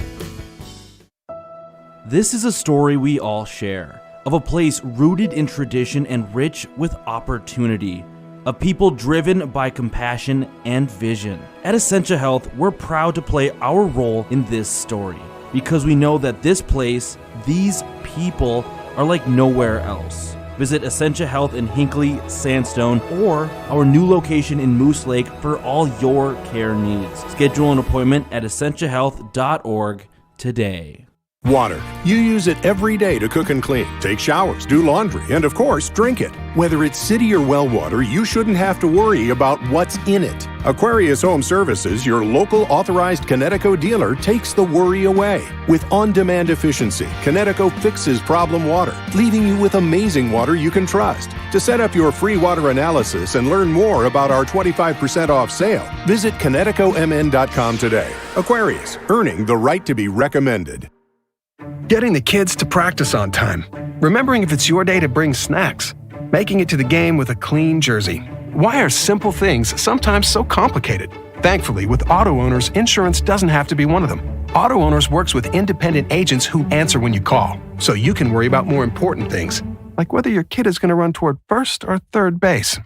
This is a story we all share, of a place rooted in tradition and rich with opportunity, of people driven by compassion and vision. At Essentia Health, we're proud to play our role in this story, because we know that this place, these people, are like nowhere else. Visit Essentia Health in Hinckley, Sandstone, or our new location in Moose Lake for all your care needs. Schedule an appointment at essentiahealth.org today. Water. You use it every day to cook and clean, take showers, do laundry, and of course, drink it. Whether it's city or well water, you shouldn't have to worry about what's in it. Aquarius Home Services, your local authorized Connecticut dealer, takes the worry away. With on-demand efficiency, Connecticut fixes problem water, leaving you with amazing water you can trust. To set up your free water analysis and learn more about our 25% off sale, visit ConnecticutMN.com today. Aquarius, earning the right to be recommended. Getting the kids to practice on time. Remembering if it's your day to bring snacks. Making it to the game with a clean jersey. Why are simple things sometimes so complicated? Thankfully, with auto owners, insurance doesn't have to be one of them. Auto Owners works with independent agents who answer when you call, so you can worry about more important things, like whether your kid is going to run toward first or third base.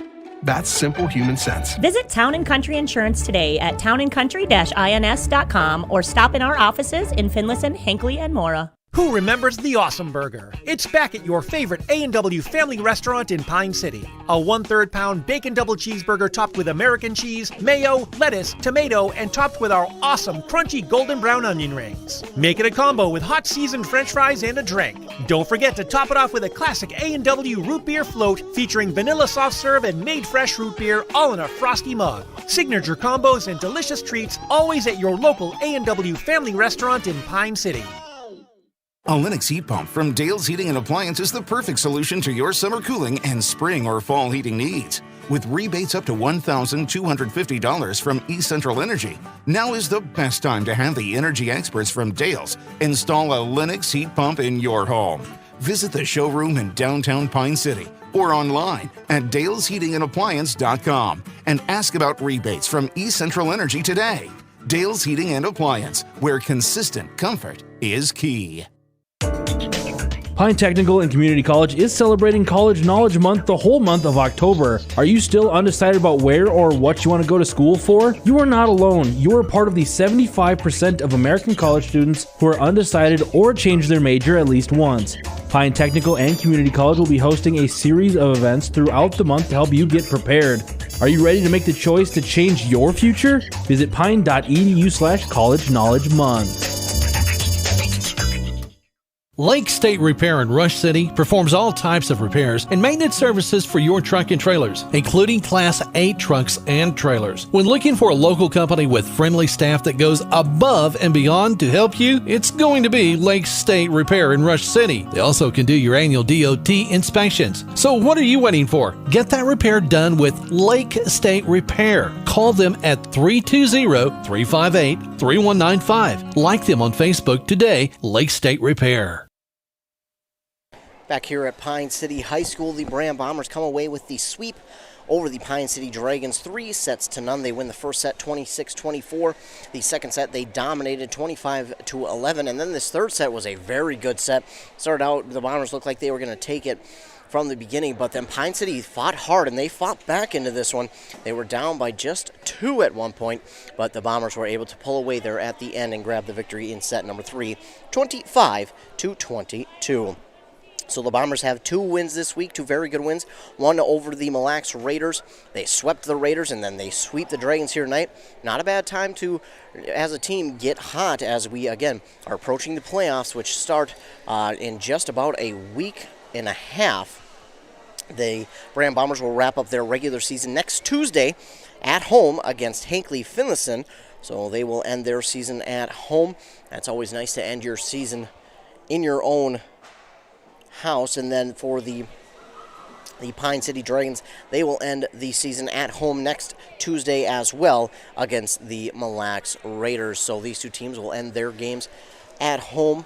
That's simple human sense. Visit Town & Country Insurance today at townandcountry-ins.com or stop in our offices in Finlayson, Hinckley, and Mora. Who remembers the Awesome Burger? It's back at your favorite A&W family restaurant in Pine City. A 1/3 pound bacon double cheeseburger topped with American cheese, mayo, lettuce, tomato, and topped with our awesome crunchy golden brown onion rings. Make it a combo with hot seasoned french fries and a drink. Don't forget to top it off with a classic A&W root beer float featuring vanilla soft serve and made fresh root beer, all in a frosty mug. Signature combos and delicious treats, always at your local A&W family restaurant in Pine City. A Lennox heat pump from Dale's Heating and Appliance is the perfect solution to your summer cooling and spring or fall heating needs. With rebates up to $1,250 from eCentral Energy, now is the best time to have the energy experts from Dale's install a Lennox heat pump in your home. Visit the showroom in downtown Pine City or online at dalesheatingandappliance.com and ask about rebates from eCentral Energy today. Dale's Heating and Appliance, where consistent comfort is key. Pine Technical and Community College is celebrating College Knowledge Month the whole month of October. Are you still undecided about where or what you want to go to school for? You are not alone. You are part of the 75% of American college students who are undecided or change their major at least once. Pine Technical and Community College will be hosting a series of events throughout the month to help you get prepared. Are you ready to make the choice to change your future? Visit pine.edu/College Knowledge Month. Lake State Repair in Rush City performs all types of repairs and maintenance services for your truck and trailers, including Class 8 trucks and trailers. When looking for a local company with friendly staff that goes above and beyond to help you, it's going to be Lake State Repair in Rush City. They also can do your annual DOT inspections. So what are you waiting for? Get that repair done with Lake State Repair. Call them at 320-358-3195. Like them on Facebook today, Lake State Repair. Back here at Pine City High School, the Braham Bombers come away with the sweep over the Pine City Dragons, 3-0. They win the first set 26-24. The second set they dominated 25-11, and then this third set was a very good set. Started out, the Bombers looked like they were going to take it from the beginning, but then Pine City fought hard, and they fought back into this one. They were down by just 2 at one point, but the Bombers were able to pull away there at the end and grab the victory in set number 3, 25-22. So the Bombers have 2 wins this week, 2 very good wins. One over the Mille Lacs Raiders. They swept the Raiders, and then they sweep the Dragons here tonight. Not a bad time to, as a team, get hot as we, again, are approaching the playoffs, which start in just about a week and a half. The Braham Bombers will wrap up their regular season next Tuesday at home against Hinckley-Finlayson. So they will end their season at home. That's always nice to end your season in your own house. And then for the Pine City Dragons, they will end the season at home next Tuesday as well against the Mille Lacs Raiders. So these 2 teams will end their games at home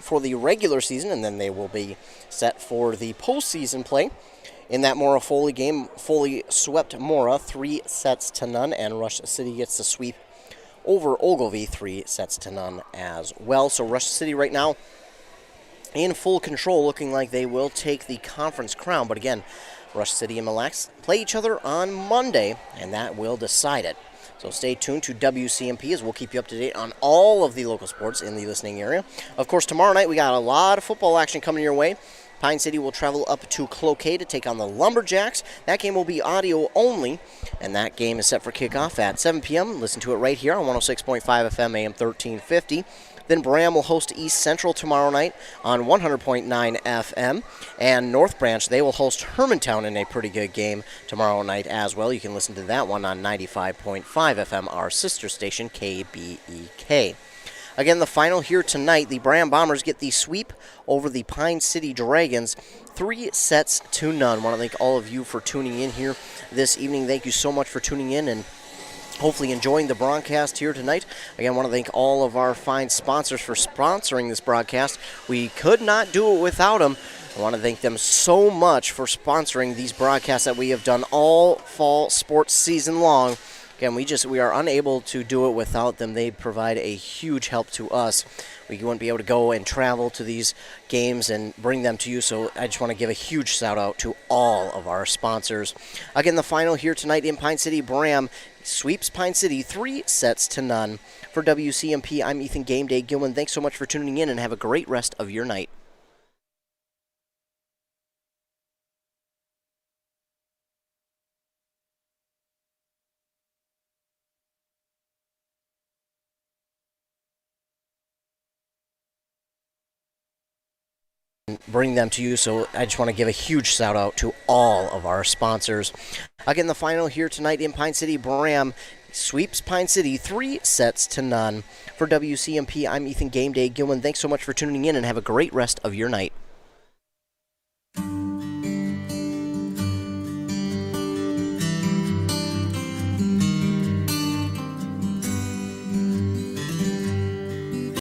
for the regular season, and then they will be set for the postseason play. In that Mora-Foley game, Foley swept Mora 3-0, and Rush City gets the sweep over Ogilvie 3-0 as well. So Rush City right now in full control, looking like they will take the conference crown. But again, Rush City and Mille Lacs play each other on Monday, and that will decide it. So stay tuned to WCMP as we'll keep you up to date on all of the local sports in the listening area. Of course, tomorrow night we got a lot of football action coming your way. Pine City will travel up to Cloquet to take on the Lumberjacks. That game will be audio only, and that game is set for kickoff at 7 p.m. Listen to it right here on 106.5 FM, AM 1350. Then Braham will host East Central tomorrow night on 100.9 FM. And North Branch, they will host Hermantown in a pretty good game tomorrow night as well. You can listen to that one on 95.5 FM, our sister station, KBEK. Again, the final here tonight, the Braham Bombers get the sweep over the Pine City Dragons, 3-0. I want to thank all of you for tuning in here this evening. Thank you so much for tuning in and hopefully enjoying the broadcast here tonight. Again, I want to thank all of our fine sponsors for sponsoring this broadcast. We could not do it without them. I want to thank them so much for sponsoring these broadcasts that we have done all fall sports season long. Again, we are unable to do it without them. They provide a huge help to us. We wouldn't be able to go and travel to these games and bring them to you, so I just want to give a huge shout out to all of our sponsors. Again, the final here tonight in Pine City, Braham sweeps Pine City 3-0. For WCMP, I'm Ethan Game Day Gilman. Thanks so much for tuning in, and have a great rest of your night. Bring them to you, so I just want to give a huge shout out to all of our sponsors. Again, the final here tonight in Pine City, Braham sweeps Pine City 3-0. For WCMP, I'm Ethan Game Day Gilman. Thanks so much for tuning in, and have a great rest of your night.